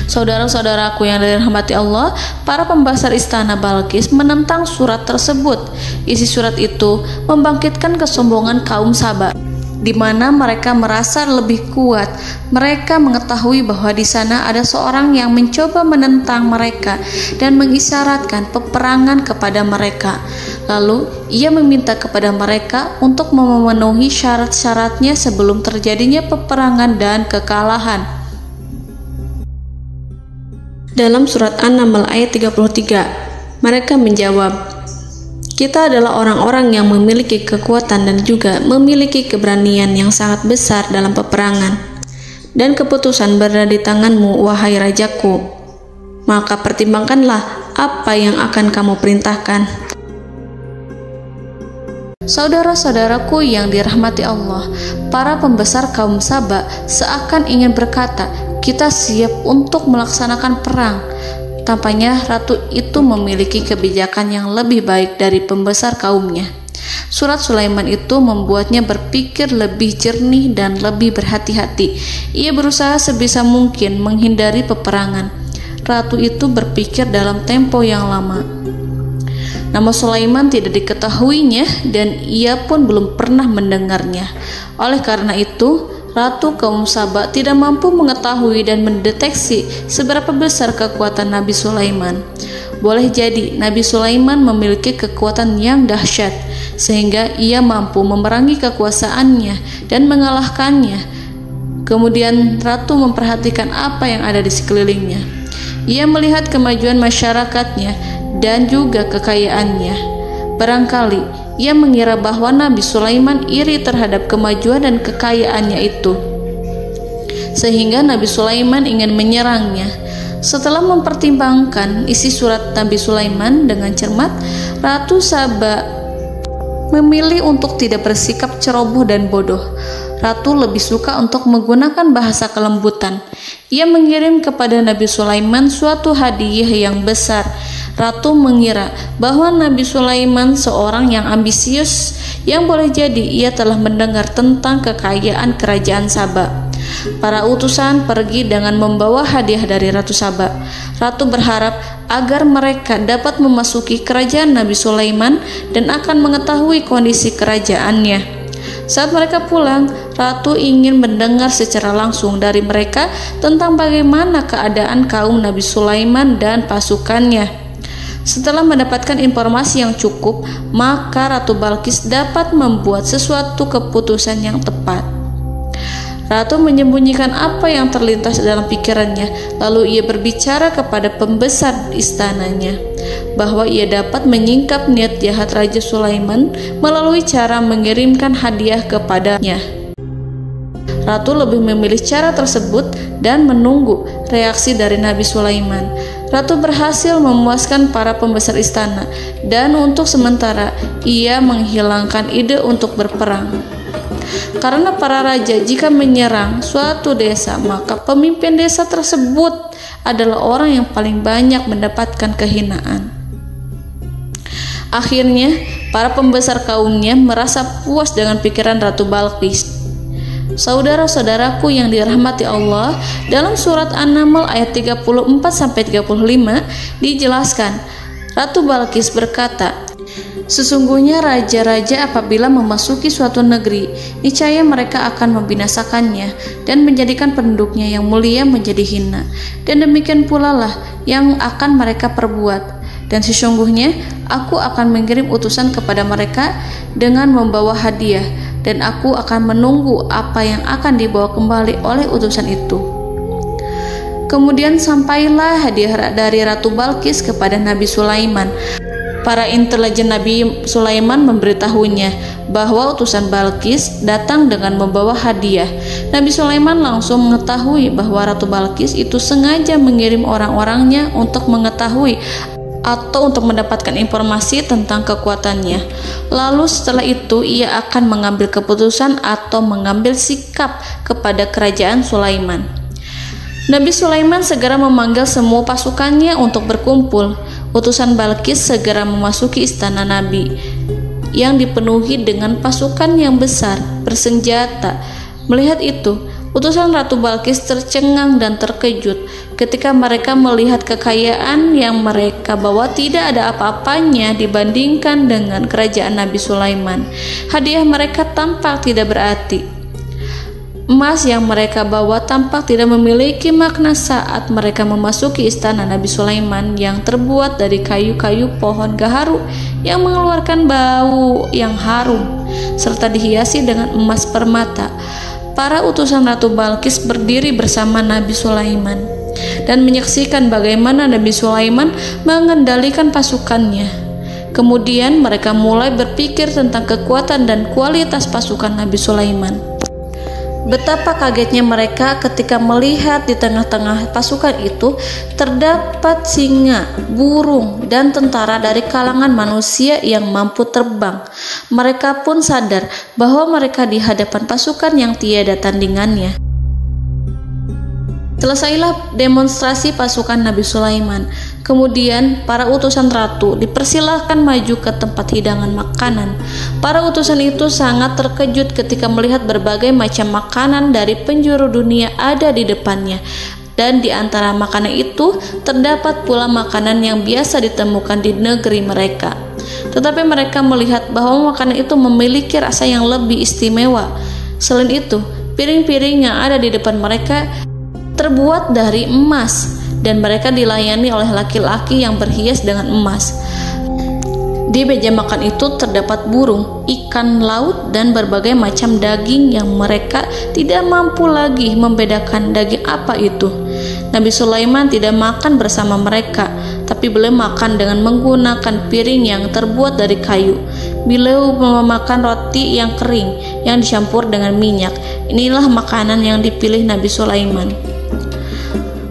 Saudara-saudaraku yang dirahmati Allah, para pembesar istana Balqis menentang surat tersebut. Isi surat itu membangkitkan kesombongan kaum Sabak, di mana mereka merasa lebih kuat. Mereka mengetahui bahwa di sana ada seorang yang mencoba menentang mereka dan mengisyaratkan peperangan kepada mereka. Lalu ia meminta kepada mereka untuk memenuhi syarat-syaratnya sebelum terjadinya peperangan dan kekalahan. Dalam surat An-Naml ayat 33, mereka menjawab, "Kita adalah orang-orang yang memiliki kekuatan dan juga memiliki keberanian yang sangat besar dalam peperangan. Dan keputusan berada di tanganmu, wahai rajaku. Maka pertimbangkanlah apa yang akan kamu perintahkan." Saudara-saudaraku yang dirahmati Allah, para pembesar kaum Sabak seakan ingin berkata, "Kita siap untuk melaksanakan perang." Tampaknya ratu itu memiliki kebijakan yang lebih baik dari pembesar kaumnya. Surat Sulaiman itu membuatnya berpikir lebih jernih dan lebih berhati-hati. Ia berusaha sebisa mungkin menghindari peperangan. Ratu itu berpikir dalam tempo yang lama. Nama Sulaiman tidak diketahuinya dan ia pun belum pernah mendengarnya. Oleh karena itu, Ratu kaum Sabak tidak mampu mengetahui dan mendeteksi seberapa besar kekuatan Nabi Sulaiman. boleh jadi Nabi Sulaiman memiliki kekuatan yang dahsyat sehingga ia mampu memerangi kekuasaannya dan mengalahkannya. Kemudian ratu memperhatikan apa yang ada di sekelilingnya. Ia melihat kemajuan masyarakatnya dan juga kekayaannya. Barangkali ia mengira bahwa Nabi Sulaiman iri terhadap kemajuan dan kekayaannya itu, sehingga Nabi Sulaiman ingin menyerangnya. Setelah mempertimbangkan isi surat Nabi Sulaiman dengan cermat, Ratu Saba memilih untuk tidak bersikap ceroboh dan bodoh. Ratu lebih suka untuk menggunakan bahasa kelembutan. Ia mengirim kepada Nabi Sulaiman suatu hadiah yang besar. Ratu mengira bahwa Nabi Sulaiman seorang yang ambisius, yang boleh jadi ia telah mendengar tentang kekayaan kerajaan Saba. Para utusan pergi dengan membawa hadiah dari Ratu Saba. Ratu berharap agar mereka dapat memasuki kerajaan Nabi Sulaiman dan akan mengetahui kondisi kerajaannya. Saat mereka pulang, Ratu ingin mendengar secara langsung dari mereka tentang bagaimana keadaan kaum Nabi Sulaiman dan pasukannya. Setelah mendapatkan informasi yang cukup, maka Ratu Balqis dapat membuat sesuatu keputusan yang tepat. Ratu menyembunyikan apa yang terlintas dalam pikirannya, lalu ia berbicara kepada pembesar istananya bahwa ia dapat menyingkap niat jahat Raja Sulaiman melalui cara mengirimkan hadiah kepadanya. Ratu lebih memilih cara tersebut dan menunggu reaksi dari Nabi Sulaiman. Ratu berhasil memuaskan para pembesar istana, dan untuk sementara ia menghilangkan ide untuk berperang. Karena para raja jika menyerang suatu desa, maka pemimpin desa tersebut adalah orang yang paling banyak mendapatkan kehinaan. Akhirnya, para pembesar kaumnya merasa puas dengan pikiran Ratu Balqis. Saudara-saudaraku yang dirahmati Allah, dalam surat An-Naml ayat 34-35 dijelaskan, Ratu Balqis berkata, "Sesungguhnya raja-raja apabila memasuki suatu negeri, niscaya mereka akan membinasakannya dan menjadikan penduduknya yang mulia menjadi hina. Dan demikian pula lah yang akan mereka perbuat. Dan sesungguhnya aku akan mengirim utusan kepada mereka dengan membawa hadiah, dan aku akan menunggu apa yang akan dibawa kembali oleh utusan itu." Kemudian sampailah hadiah dari Ratu Balqis kepada Nabi Sulaiman. Para intelijen Nabi Sulaiman memberitahunya bahwa utusan Balqis datang dengan membawa hadiah. Nabi Sulaiman langsung mengetahui bahwa Ratu Balqis itu sengaja mengirim orang-orangnya untuk mengetahui atau untuk mendapatkan informasi tentang kekuatannya. Lalu setelah itu ia akan mengambil keputusan atau mengambil sikap kepada kerajaan Sulaiman. Nabi Sulaiman segera memanggil semua pasukannya untuk berkumpul. Utusan Balqis segera memasuki istana Nabi yang dipenuhi dengan pasukan yang besar bersenjata. Melihat itu, utusan Ratu Balqis tercengang dan terkejut ketika mereka melihat kekayaan yang mereka bawa tidak ada apa-apanya dibandingkan dengan kerajaan Nabi Sulaiman. Hadiah mereka tampak tidak berarti. Emas yang mereka bawa tampak tidak memiliki makna saat mereka memasuki istana Nabi Sulaiman yang terbuat dari kayu-kayu pohon gaharu yang mengeluarkan bau yang harum serta dihiasi dengan emas permata. Para utusan Ratu Balqis berdiri bersama Nabi Sulaiman dan menyaksikan bagaimana Nabi Sulaiman mengendalikan pasukannya. Kemudian mereka mulai berpikir tentang kekuatan dan kualitas pasukan Nabi Sulaiman. Betapa kagetnya mereka ketika melihat di tengah-tengah pasukan itu terdapat singa, burung, dan tentara dari kalangan manusia yang mampu terbang. Mereka pun sadar bahwa mereka di hadapan pasukan yang tiada tandingannya. Selesailah demonstrasi pasukan Nabi Sulaiman. Kemudian para utusan ratu dipersilahkan maju ke tempat hidangan makanan. Para utusan itu sangat terkejut ketika melihat berbagai macam makanan dari penjuru dunia ada di depannya. Dan di antara makanan itu terdapat pula makanan yang biasa ditemukan di negeri mereka. Tetapi mereka melihat bahwa makanan itu memiliki rasa yang lebih istimewa. Selain itu, piring-piring yang ada di depan mereka terbuat dari emas dan mereka dilayani oleh laki-laki yang berhias dengan emas. Di meja makan itu terdapat burung, ikan laut, dan berbagai macam daging yang mereka tidak mampu lagi membedakan daging apa itu. Nabi Sulaiman tidak makan bersama mereka, tapi beliau makan dengan menggunakan piring yang terbuat dari kayu. Beliau memakan roti yang kering yang dicampur dengan minyak. Inilah makanan yang dipilih Nabi Sulaiman.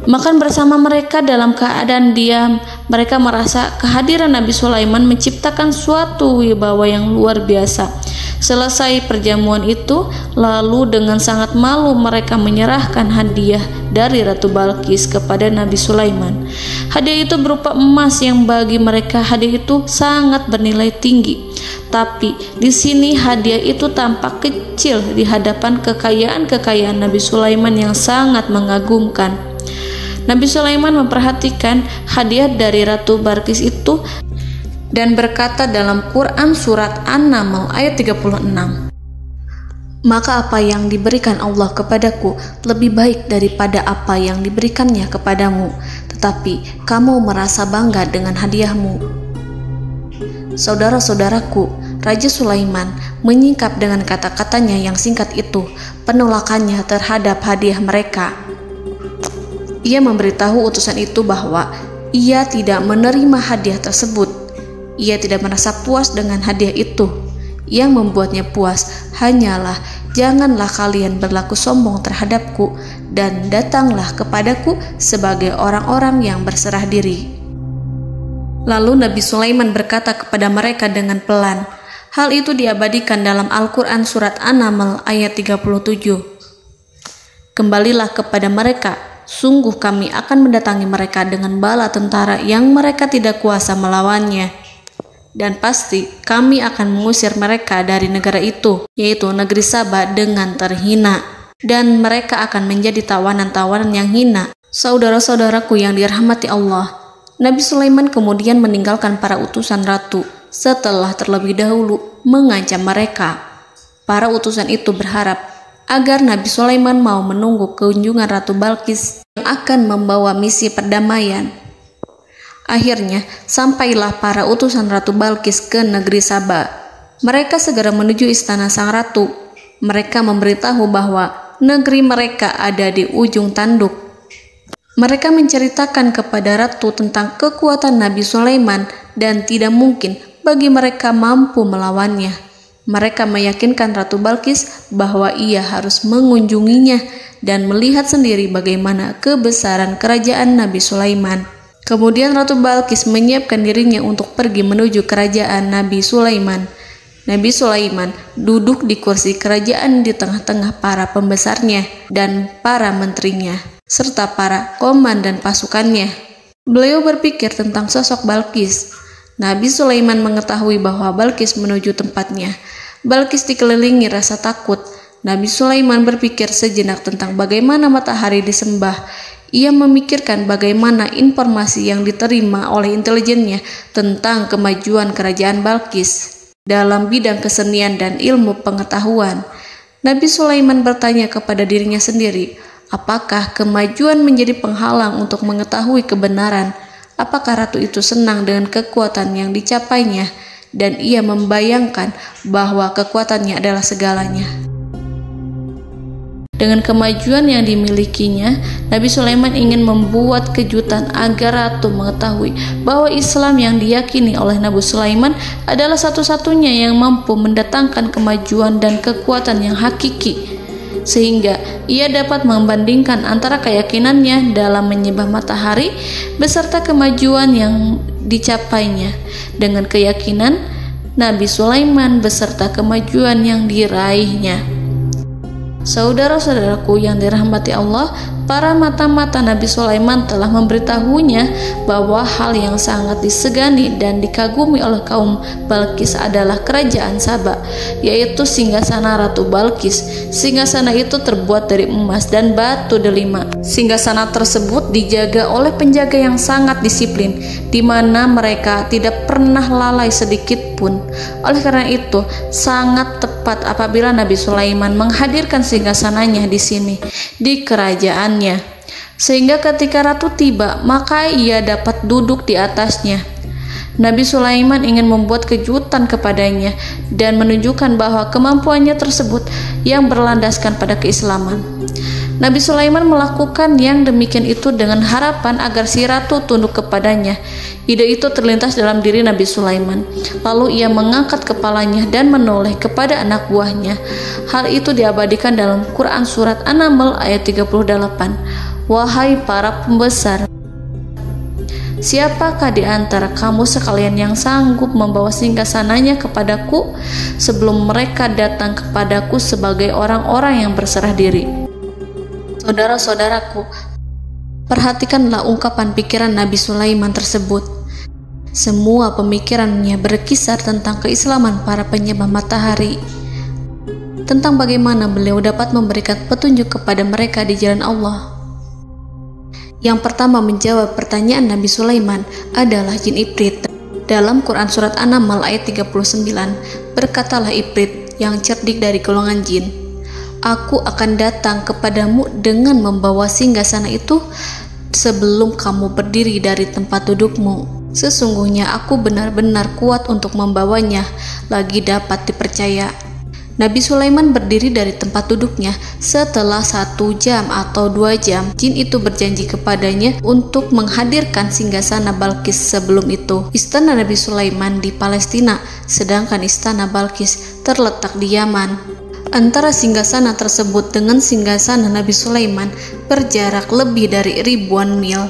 Makan bersama mereka dalam keadaan diam, mereka merasa kehadiran Nabi Sulaiman menciptakan suatu wibawa yang luar biasa. Selesai perjamuan itu, lalu dengan sangat malu mereka menyerahkan hadiah dari Ratu Balqis kepada Nabi Sulaiman. Hadiah itu berupa emas yang bagi mereka hadiah itu sangat bernilai tinggi. Tapi di sini hadiah itu tampak kecil di hadapan kekayaan Nabi Sulaiman yang sangat mengagumkan. Nabi Sulaiman memperhatikan hadiah dari Ratu Balqis itu dan berkata dalam Quran surat An-Naml ayat 36, "Maka apa yang diberikan Allah kepadaku lebih baik daripada apa yang diberikannya kepadamu, tetapi kamu merasa bangga dengan hadiahmu." Saudara-saudaraku, Raja Sulaiman menyingkap dengan kata-katanya yang singkat itu penolakannya terhadap hadiah mereka. Ia memberitahu utusan itu bahwa ia tidak menerima hadiah tersebut. Ia tidak merasa puas dengan hadiah itu. Yang membuatnya puas hanyalah, janganlah kalian berlaku sombong terhadapku dan datanglah kepadaku sebagai orang-orang yang berserah diri. Lalu Nabi Sulaiman berkata kepada mereka dengan pelan. Hal itu diabadikan dalam Al-Quran surat An-Naml ayat 37. "Kembalilah kepada mereka, sungguh kami akan mendatangi mereka dengan bala tentara yang mereka tidak kuasa melawannya. Dan pasti kami akan mengusir mereka dari negara itu, yaitu negeri Saba, dengan terhina. Dan mereka akan menjadi tawanan-tawanan yang hina." Saudara-saudaraku yang dirahmati Allah, Nabi Sulaiman kemudian meninggalkan para utusan ratu setelah terlebih dahulu mengancam mereka. Para utusan itu berharap agar Nabi Sulaiman mau menunggu kunjungan Ratu Balqis yang akan membawa misi perdamaian. Akhirnya, sampailah para utusan Ratu Balqis ke negeri Saba. Mereka segera menuju istana sang ratu. Mereka memberitahu bahwa negeri mereka ada di ujung tanduk. Mereka menceritakan kepada ratu tentang kekuatan Nabi Sulaiman dan tidak mungkin bagi mereka mampu melawannya. Mereka meyakinkan Ratu Balqis bahwa ia harus mengunjunginya dan melihat sendiri bagaimana kebesaran kerajaan Nabi Sulaiman. Kemudian Ratu Balqis menyiapkan dirinya untuk pergi menuju kerajaan Nabi Sulaiman. Nabi Sulaiman duduk di kursi kerajaan di tengah-tengah para pembesarnya dan para menterinya, serta para komandan pasukannya. Beliau berpikir tentang sosok Balqis. Nabi Sulaiman mengetahui bahwa Balqis menuju tempatnya. Balqis dikelilingi rasa takut. Nabi Sulaiman berpikir sejenak tentang bagaimana matahari disembah. Ia memikirkan bagaimana informasi yang diterima oleh intelijennya tentang kemajuan kerajaan Balqis dalam bidang kesenian dan ilmu pengetahuan. Nabi Sulaiman bertanya kepada dirinya sendiri, apakah kemajuan menjadi penghalang untuk mengetahui kebenaran? Apakah ratu itu senang dengan kekuatan yang dicapainya? Dan ia membayangkan bahwa kekuatannya adalah segalanya. Dengan kemajuan yang dimilikinya, Nabi Sulaiman ingin membuat kejutan agar ratu mengetahui bahwa Islam yang diyakini oleh Nabi Sulaiman adalah satu-satunya yang mampu mendatangkan kemajuan dan kekuatan yang hakiki, sehingga ia dapat membandingkan antara keyakinannya dalam menyembah matahari beserta kemajuan yang dicapainya dengan keyakinan Nabi Sulaiman beserta kemajuan yang diraihnya. Saudara-saudaraku yang dirahmati Allah, para mata-mata Nabi Sulaiman telah memberitahunya bahwa hal yang sangat disegani dan dikagumi oleh kaum Balqis adalah kerajaan Saba, yaitu singgasana Ratu Balqis. Singgasana itu terbuat dari emas dan batu delima. Singgasana tersebut dijaga oleh penjaga yang sangat disiplin, di mana mereka tidak pernah lalai sedikit pun. Oleh karena itu, sangat tepat apabila Nabi Sulaiman menghadirkan singgasananya di sini, di kerajaannya. sehingga ketika ratu tiba, maka ia dapat duduk di atasnya. Nabi Sulaiman ingin membuat kejutan kepadanya dan menunjukkan bahwa kemampuannya tersebut yang berlandaskan pada keislaman. Nabi Sulaiman melakukan yang demikian itu dengan harapan agar si ratu tunduk kepadanya. Ide itu terlintas dalam diri Nabi Sulaiman. Lalu ia mengangkat kepalanya dan menoleh kepada anak buahnya. Hal itu diabadikan dalam Quran Surat An-Naml ayat 38. Wahai para pembesar, siapakah di antara kamu sekalian yang sanggup membawa singgasananya kepadaku sebelum mereka datang kepadaku sebagai orang-orang yang berserah diri? Saudara-saudaraku, perhatikanlah ungkapan pikiran Nabi Sulaiman tersebut. Semua pemikirannya berkisar tentang keislaman para penyembah matahari, tentang bagaimana beliau dapat memberikan petunjuk kepada mereka di jalan Allah. Yang pertama menjawab pertanyaan Nabi Sulaiman adalah jin Ifrit. Dalam Quran Surat An-Naml ayat 39, berkatalah Ifrit yang cerdik dari golongan jin, "Aku akan datang kepadamu dengan membawa singgasana itu sebelum kamu berdiri dari tempat dudukmu. Sesungguhnya aku benar-benar kuat untuk membawanya, lagi dapat dipercaya." Nabi Sulaiman berdiri dari tempat duduknya. Setelah 1 jam atau 2 jam, jin itu berjanji kepadanya untuk menghadirkan singgasana Balkis. Sebelum itu, istana Nabi Sulaiman di Palestina, sedangkan istana Balkis terletak di Yaman. Antara singgasana tersebut dengan singgasana Nabi Sulaiman berjarak lebih dari ribuan mil.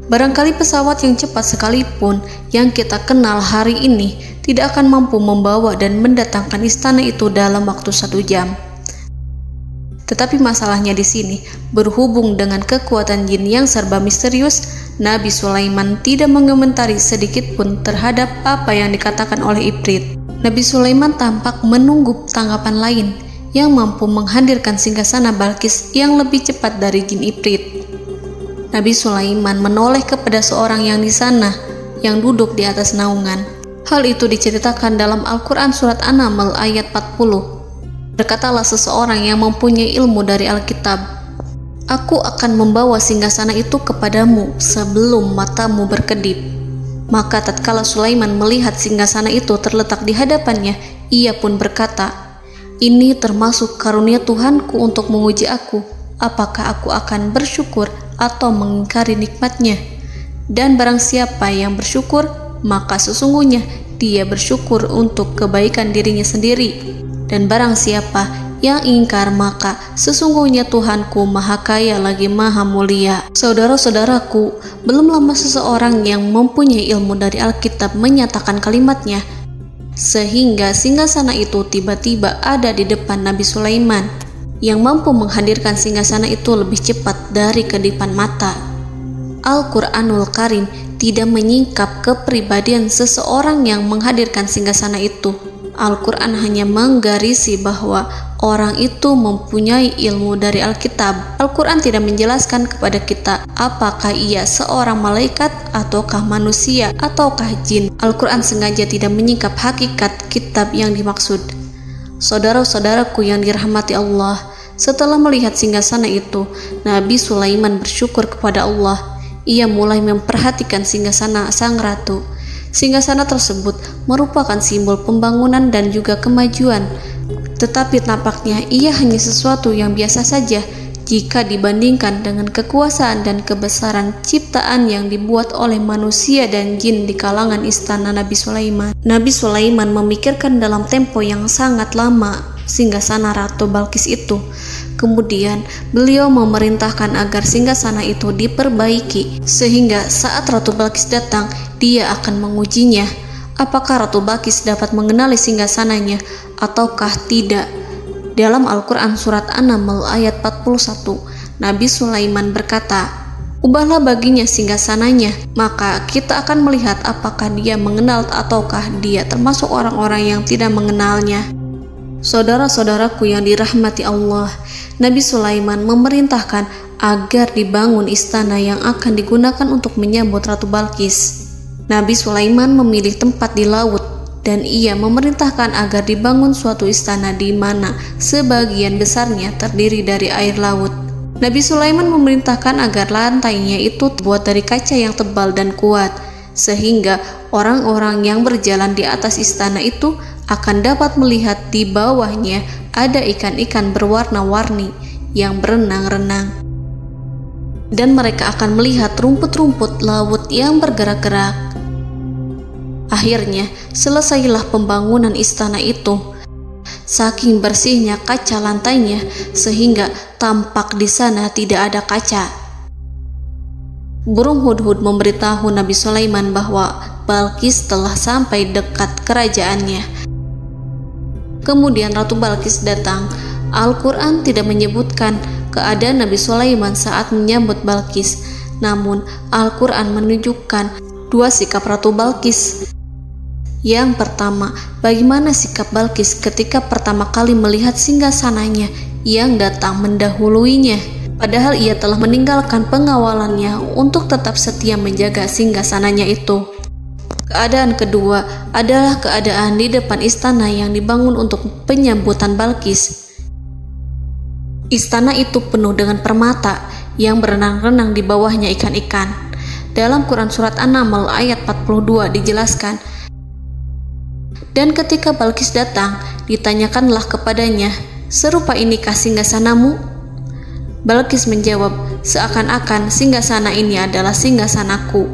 Barangkali pesawat yang cepat sekalipun yang kita kenal hari ini tidak akan mampu membawa dan mendatangkan istana itu dalam waktu 1 jam. Tetapi masalahnya di sini, berhubung dengan kekuatan jin yang serba misterius, Nabi Sulaiman tidak mengomentari sedikit pun terhadap apa yang dikatakan oleh Ifrit. Nabi Sulaiman tampak menunggu tanggapan lain yang mampu menghadirkan singgasana Balkis yang lebih cepat dari jin Ifrit. Nabi Sulaiman menoleh kepada seorang yang di sana, yang duduk di atas naungan. Hal itu diceritakan dalam Al-Quran Surat An-Naml ayat 40. Berkatalah seseorang yang mempunyai ilmu dari Alkitab, "Aku akan membawa singgasana itu kepadamu sebelum matamu berkedip." Maka tatkala Sulaiman melihat singgasana itu terletak di hadapannya, ia pun berkata, "Ini termasuk karunia Tuhanku untuk menguji aku. Apakah aku akan bersyukur atau mengingkari nikmatnya? Dan barang siapa yang bersyukur, maka sesungguhnya dia bersyukur untuk kebaikan dirinya sendiri. Dan barang siapa yang ingkar, maka sesungguhnya Tuhanku maha kaya lagi maha mulia." Saudara-saudaraku, belum lama seseorang yang mempunyai ilmu dari Alkitab menyatakan kalimatnya, sehingga singgasana itu tiba-tiba ada di depan Nabi Sulaiman, yang mampu menghadirkan singgasana itu lebih cepat dari kedipan mata. Al-Quranul Karim tidak menyingkap kepribadian seseorang yang menghadirkan singgasana itu. Al-Quran hanya menggarisi bahwa orang itu mempunyai ilmu dari Alkitab. Al-Quran tidak menjelaskan kepada kita apakah ia seorang malaikat ataukah manusia ataukah jin. Al-Quran sengaja tidak menyingkap hakikat kitab yang dimaksud. Saudara-saudaraku yang dirahmati Allah, setelah melihat singgasana itu, Nabi Sulaiman bersyukur kepada Allah. Ia mulai memperhatikan singgasana sang ratu. Singgasana tersebut merupakan simbol pembangunan dan juga kemajuan, tetapi tampaknya ia hanya sesuatu yang biasa saja jika dibandingkan dengan kekuasaan dan kebesaran ciptaan yang dibuat oleh manusia dan jin di kalangan istana Nabi Sulaiman. Nabi Sulaiman memikirkan dalam tempo yang sangat lama singgasana Ratu Balkis itu. Kemudian beliau memerintahkan agar singgasana itu diperbaiki, sehingga saat Ratu Balkis datang, dia akan mengujinya. Apakah Ratu Balkis dapat mengenali singgasananya ataukah tidak? Dalam Al-Quran Surat An-Naml ayat 41, Nabi Sulaiman berkata, "Ubahlah baginya singgasananya, maka kita akan melihat apakah dia mengenal ataukah dia termasuk orang-orang yang tidak mengenalnya." Saudara-saudaraku yang dirahmati Allah, Nabi Sulaiman memerintahkan agar dibangun istana yang akan digunakan untuk menyambut Ratu Balkis. Nabi Sulaiman memilih tempat di laut, dan ia memerintahkan agar dibangun suatu istana di mana sebagian besarnya terdiri dari air laut. Nabi Sulaiman memerintahkan agar lantainya itu terbuat dari kaca yang tebal dan kuat, sehingga orang-orang yang berjalan di atas istana itu akan dapat melihat di bawahnya ada ikan-ikan berwarna-warni yang berenang-renang. Dan mereka akan melihat rumput-rumput laut yang bergerak-gerak. Akhirnya, selesailah pembangunan istana itu. Saking bersihnya kaca lantainya, sehingga tampak di sana tidak ada kaca. Burung hudhud memberitahu Nabi Sulaiman bahwa Balqis telah sampai dekat kerajaannya. Kemudian Ratu Balqis datang. Al-Quran tidak menyebutkan keadaan Nabi Sulaiman saat menyambut Balqis, namun Al-Quran menunjukkan dua sikap Ratu Balqis. Yang pertama, bagaimana sikap Balqis ketika pertama kali melihat singgasananya yang datang mendahuluinya, padahal ia telah meninggalkan pengawalannya untuk tetap setia menjaga singgasananya itu. Keadaan kedua adalah keadaan di depan istana yang dibangun untuk penyambutan Balqis. Istana itu penuh dengan permata yang berenang-renang di bawahnya ikan-ikan. Dalam Quran Surat An-Naml ayat 42 dijelaskan, dan ketika Balqis datang, ditanyakanlah kepadanya, "Serupa inikah singgasanamu?" Balqis menjawab, "Seakan-akan singgasana ini adalah singgasanaku.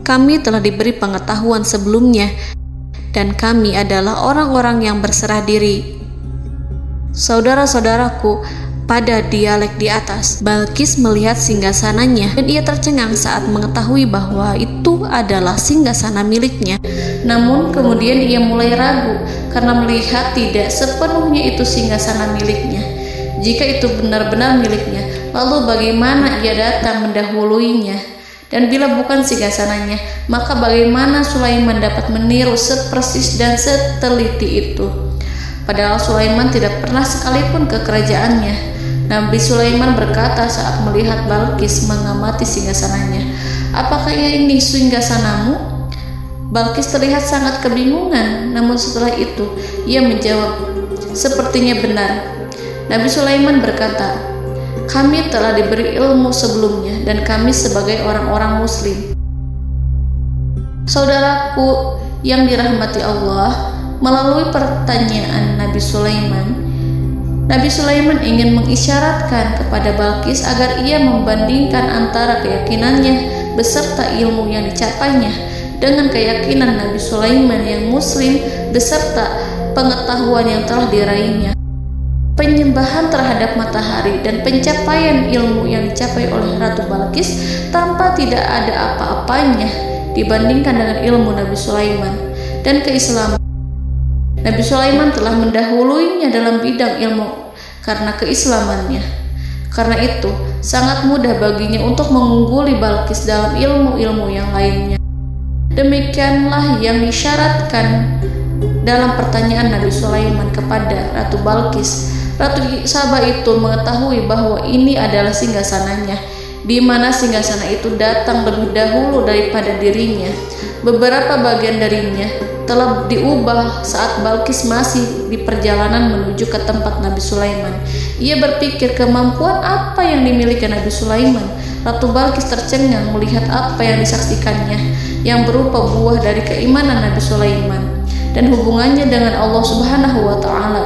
Kami telah diberi pengetahuan sebelumnya, dan kami adalah orang-orang yang berserah diri." Saudara-saudaraku, pada dialek di atas, Balqis melihat singgasananya dan ia tercengang saat mengetahui bahwa itu adalah singgasana miliknya. Namun kemudian ia mulai ragu karena melihat tidak sepenuhnya itu singgasana miliknya. Jika itu benar-benar miliknya, lalu bagaimana ia datang mendahuluinya? Dan bila bukan singgasananya, maka bagaimana Sulaiman dapat meniru sepersis dan seteliti itu? Padahal Sulaiman tidak pernah sekalipun ke kerajaannya. Nabi Sulaiman berkata saat melihat Balqis mengamati singgasananya, "Apakah ini singgasanamu?" Balqis terlihat sangat kebingungan, namun setelah itu ia menjawab, "Sepertinya benar." Nabi Sulaiman berkata, "Kami telah diberi ilmu sebelumnya dan kami sebagai orang-orang muslim." Saudaraku yang dirahmati Allah, melalui pertanyaan Nabi Sulaiman ingin mengisyaratkan kepada Balqis agar ia membandingkan antara keyakinannya beserta ilmu yang dicapainya dengan keyakinan Nabi Sulaiman yang muslim beserta pengetahuan yang telah diraihnya. Penyembahan terhadap matahari dan pencapaian ilmu yang dicapai oleh Ratu Balqis tanpa tidak ada apa-apanya dibandingkan dengan ilmu Nabi Sulaiman dan keislaman. Nabi Sulaiman telah mendahuluinya dalam bidang ilmu karena keislamannya. Karena itu, sangat mudah baginya untuk mengungguli Balqis dalam ilmu-ilmu yang lainnya. Demikianlah yang disyaratkan dalam pertanyaan Nabi Sulaiman kepada Ratu Balqis. Ratu Saba itu mengetahui bahwa ini adalah singgasananya, di mana singgasana itu datang lebih dahulu daripada dirinya. Beberapa bagian darinya telah diubah saat Balqis masih di perjalanan menuju ke tempat Nabi Sulaiman. Ia berpikir kemampuan apa yang dimiliki Nabi Sulaiman. Ratu Balqis tercengang melihat apa yang disaksikannya, yang berupa buah dari keimanan Nabi Sulaiman dan hubungannya dengan Allah Subhanahu wa Ta'ala.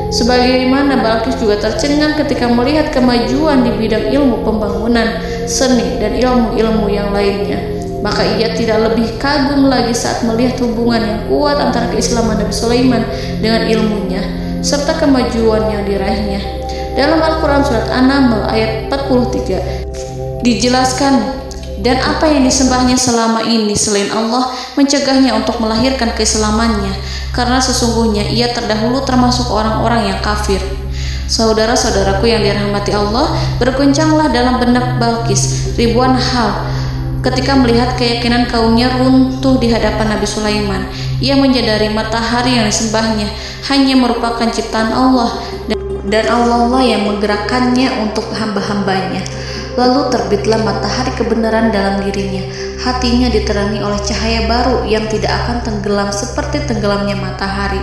Sebagaimana Balqis juga tercengang ketika melihat kemajuan di bidang ilmu pembangunan, seni, dan ilmu-ilmu yang lainnya. Maka ia tidak lebih kagum lagi saat melihat hubungan yang kuat antara keislaman Nabi Sulaiman dengan ilmunya serta kemajuan yang diraihnya. Dalam Al-Quran Surat An-Naml ayat 43 dijelaskan, dan apa yang disembahnya selama ini selain Allah mencegahnya untuk melahirkan keislamannya, karena sesungguhnya ia terdahulu termasuk orang-orang yang kafir. Saudara-saudaraku yang dirahmati Allah, berguncanglah dalam benak Balqis ribuan hal ketika melihat keyakinan kaumnya runtuh di hadapan Nabi Sulaiman. Ia menyadari matahari yang disembahnya hanya merupakan ciptaan Allah, dan Allah lah yang menggerakkannya untuk hamba-hambanya. Lalu terbitlah matahari kebenaran dalam dirinya. Hatinya diterangi oleh cahaya baru yang tidak akan tenggelam seperti tenggelamnya matahari.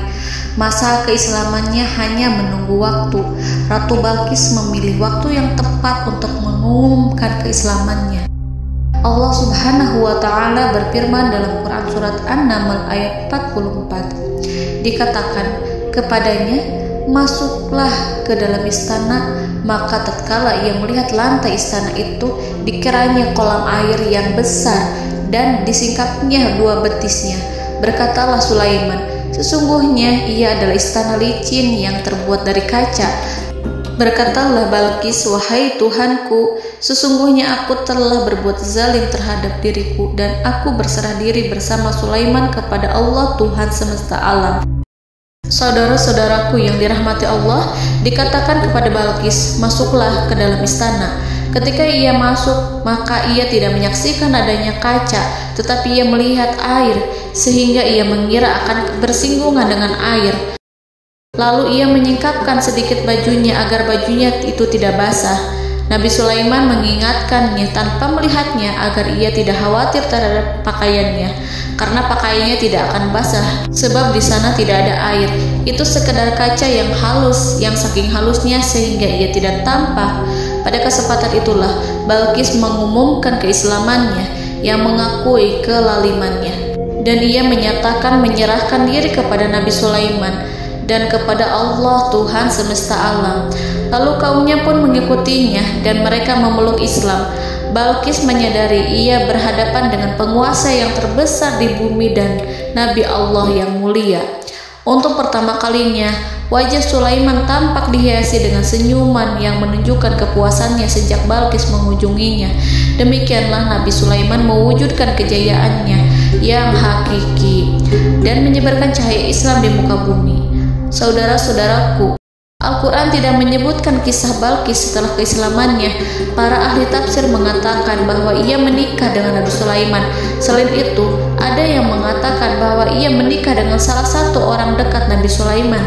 Masa keislamannya hanya menunggu waktu. Ratu Balqis memilih waktu yang tepat untuk mengumumkan keislamannya. Allah Subhanahu wa Ta'ala berfirman dalam Quran Surat An-Naml ayat 44. Dikatakan kepadanya, masuklah ke dalam istana. Maka tatkala ia melihat lantai istana itu, dikiranya kolam air yang besar dan disingkapnya 2 betisnya. Berkatalah Sulaiman, sesungguhnya ia adalah istana licin yang terbuat dari kaca. Berkatalah Balqis, wahai Tuhanku, sesungguhnya aku telah berbuat zalim terhadap diriku dan aku berserah diri bersama Sulaiman kepada Allah Tuhan semesta alam. Saudara-saudaraku yang dirahmati Allah, dikatakan kepada Balqis, masuklah ke dalam istana. Ketika ia masuk, maka ia tidak menyaksikan adanya kaca, tetapi ia melihat air, sehingga ia mengira akan bersinggungan dengan air. Lalu ia menyingkapkan sedikit bajunya agar bajunya itu tidak basah. Nabi Sulaiman mengingatkannya tanpa melihatnya agar ia tidak khawatir terhadap pakaiannya, karena pakaiannya tidak akan basah sebab di sana tidak ada air. Itu sekedar kaca yang halus, yang saking halusnya sehingga ia tidak tampak. Pada kesempatan itulah Balqis mengumumkan keislamannya yang mengakui kelalimannya, dan ia menyatakan menyerahkan diri kepada Nabi Sulaiman dan kepada Allah Tuhan semesta alam. Lalu kaumnya pun mengikutinya dan mereka memeluk Islam. Balqis menyadari ia berhadapan dengan penguasa yang terbesar di bumi dan Nabi Allah yang mulia. Untuk pertama kalinya, wajah Sulaiman tampak dihiasi dengan senyuman yang menunjukkan kepuasannya sejak Balqis mengunjunginya. Demikianlah Nabi Sulaiman mewujudkan kejayaannya yang hakiki dan menyebarkan cahaya Islam di muka bumi. Saudara-saudaraku, Al-Quran tidak menyebutkan kisah Balqis setelah keislamannya. Para ahli tafsir mengatakan bahwa ia menikah dengan Nabi Sulaiman. Selain itu, ada yang mengatakan bahwa ia menikah dengan salah satu orang dekat Nabi Sulaiman.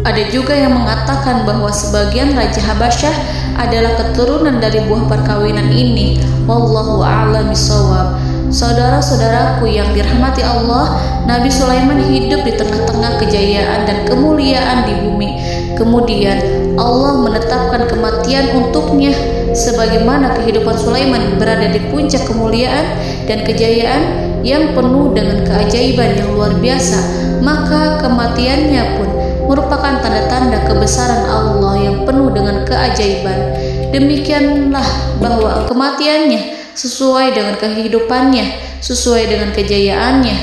Ada juga yang mengatakan bahwa sebagian Raja Habasyah adalah keturunan dari buah perkawinan ini. Wallahu a'lam bishawab. Saudara-saudaraku yang dirahmati Allah, Nabi Sulaiman hidup di tengah-tengah kejayaan dan kemuliaan di bumi. Kemudian Allah menetapkan kematian untuknya, sebagaimana kehidupan Sulaiman berada di puncak kemuliaan dan kejayaan yang penuh dengan keajaiban yang luar biasa, maka kematiannya pun merupakan tanda-tanda kebesaran Allah yang penuh dengan keajaiban. Demikianlah bahwa kematiannya sesuai dengan kehidupannya, sesuai dengan kejayaannya.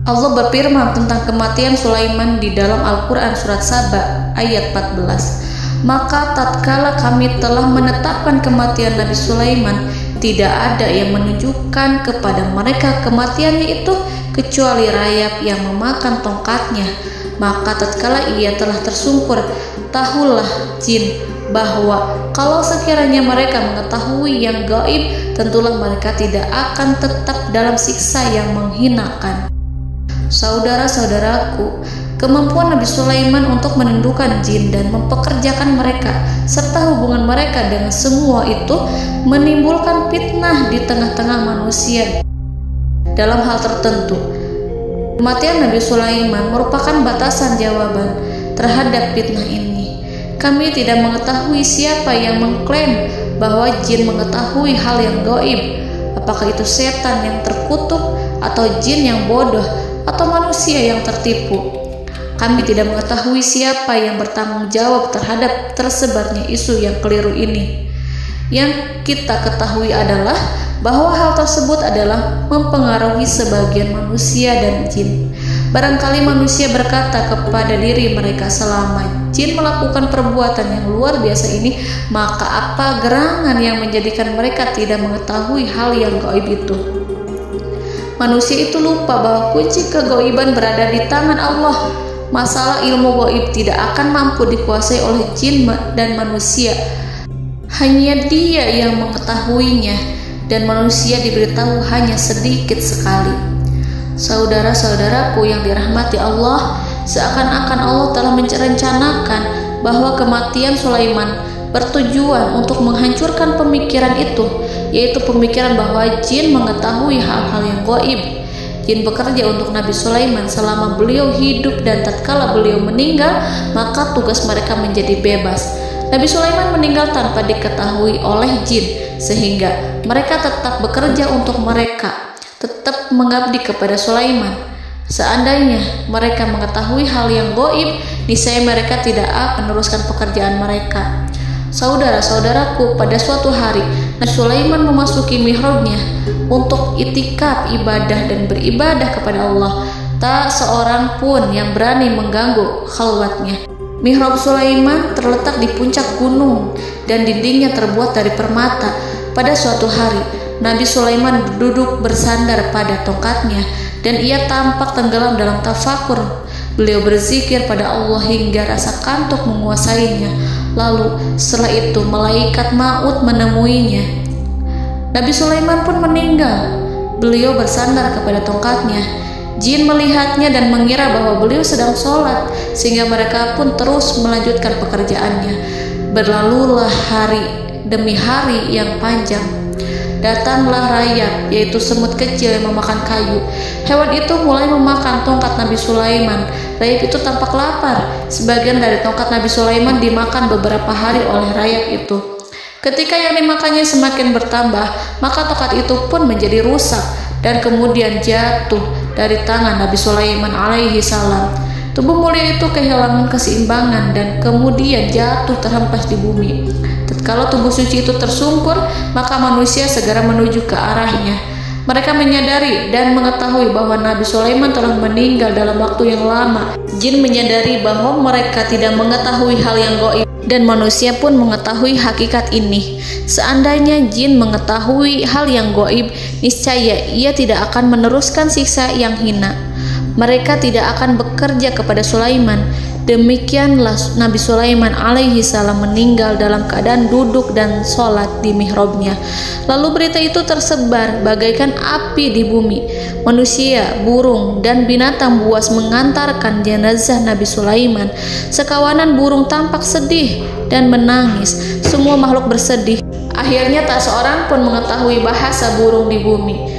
Allah berfirman tentang kematian Sulaiman di dalam Al-Quran Surat Saba ayat 14. Maka tatkala kami telah menetapkan kematian Nabi Sulaiman, tidak ada yang menunjukkan kepada mereka kematiannya itu kecuali rayap yang memakan tongkatnya. Maka tatkala ia telah tersungkur, tahulah jin bahwa kalau sekiranya mereka mengetahui yang gaib, tentulah mereka tidak akan tetap dalam siksa yang menghinakan. Saudara-saudaraku, kemampuan Nabi Sulaiman untuk menundukkan jin dan mempekerjakan mereka serta hubungan mereka dengan semua itu menimbulkan fitnah di tengah-tengah manusia dalam hal tertentu. Kematian Nabi Sulaiman merupakan batasan jawaban terhadap fitnah ini. Kami tidak mengetahui siapa yang mengklaim bahwa jin mengetahui hal yang gaib. Apakah itu setan yang terkutuk, atau jin yang bodoh, atau manusia yang tertipu? Kami tidak mengetahui siapa yang bertanggung jawab terhadap tersebarnya isu yang keliru ini. Yang kita ketahui adalah bahwa hal tersebut adalah mempengaruhi sebagian manusia dan jin. Barangkali manusia berkata kepada diri mereka, selama jin melakukan perbuatan yang luar biasa ini, maka apa gerangan yang menjadikan mereka tidak mengetahui hal yang gaib itu? Manusia itu lupa bahwa kunci kegaiban berada di tangan Allah. Masalah ilmu gaib tidak akan mampu dikuasai oleh jin dan manusia. Hanya Dia yang mengetahuinya, dan manusia diberitahu hanya sedikit sekali. Saudara-saudaraku yang dirahmati Allah, seakan-akan Allah telah merencanakan bahwa kematian Sulaiman bertujuan untuk menghancurkan pemikiran itu, yaitu pemikiran bahwa jin mengetahui hal-hal yang gaib. Jin bekerja untuk Nabi Sulaiman selama beliau hidup, dan tatkala beliau meninggal, maka tugas mereka menjadi bebas. Nabi Sulaiman meninggal tanpa diketahui oleh jin, sehingga mereka tetap bekerja untuk mereka, tetap mengabdi kepada Sulaiman. Seandainya mereka mengetahui hal yang gaib, niscaya mereka tidak akan meneruskan pekerjaan mereka. Saudara-saudaraku, pada suatu hari Nabi Sulaiman memasuki mihrabnya untuk itikaf ibadah dan beribadah kepada Allah. Tak seorang pun yang berani mengganggu khalwatnya. Mihrab Sulaiman terletak di puncak gunung dan dindingnya terbuat dari permata. Pada suatu hari, Nabi Sulaiman duduk bersandar pada tongkatnya dan ia tampak tenggelam dalam tafakur. Beliau berzikir pada Allah hingga rasa kantuk menguasainya. Lalu setelah itu malaikat maut menemuinya. Nabi Sulaiman pun meninggal. Beliau bersandar kepada tongkatnya. Jin melihatnya dan mengira bahwa beliau sedang sholat, sehingga mereka pun terus melanjutkan pekerjaannya. Berlalulah hari demi hari yang panjang. Datanglah rayap, yaitu semut kecil yang memakan kayu. Hewan itu mulai memakan tongkat Nabi Sulaiman. Rayap itu tampak lapar. Sebagian dari tongkat Nabi Sulaiman dimakan beberapa hari oleh rayap itu. Ketika yang dimakannya semakin bertambah, maka tongkat itu pun menjadi rusak dan kemudian jatuh dari tangan Nabi Sulaiman alaihi salam. Tubuh mulia itu kehilangan keseimbangan dan kemudian jatuh terhempas di bumi. Tatkala tubuh suci itu tersungkur, maka manusia segera menuju ke arahnya. Mereka menyadari dan mengetahui bahwa Nabi Sulaiman telah meninggal dalam waktu yang lama. Jin menyadari bahwa mereka tidak mengetahui hal yang gaib, dan manusia pun mengetahui hakikat ini. Seandainya jin mengetahui hal yang gaib, niscaya ia tidak akan meneruskan siksa yang hina. Mereka tidak akan bekerja kepada Sulaiman. Demikianlah Nabi Sulaiman alaihi salam meninggal dalam keadaan duduk dan sholat di mihrabnya. Lalu berita itu tersebar bagaikan api di bumi. Manusia, burung, dan binatang buas mengantarkan jenazah Nabi Sulaiman. Sekawanan burung tampak sedih dan menangis. Semua makhluk bersedih. Akhirnya tak seorang pun mengetahui bahasa burung di bumi.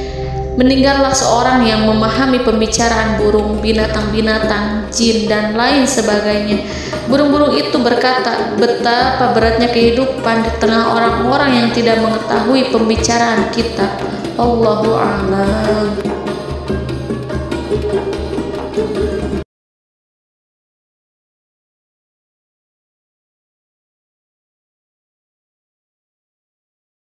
Meninggallah seorang yang memahami pembicaraan burung, binatang-binatang, jin, dan lain sebagainya. Burung-burung itu berkata, betapa beratnya kehidupan di tengah orang-orang yang tidak mengetahui pembicaraan kita. Allahu a'lam.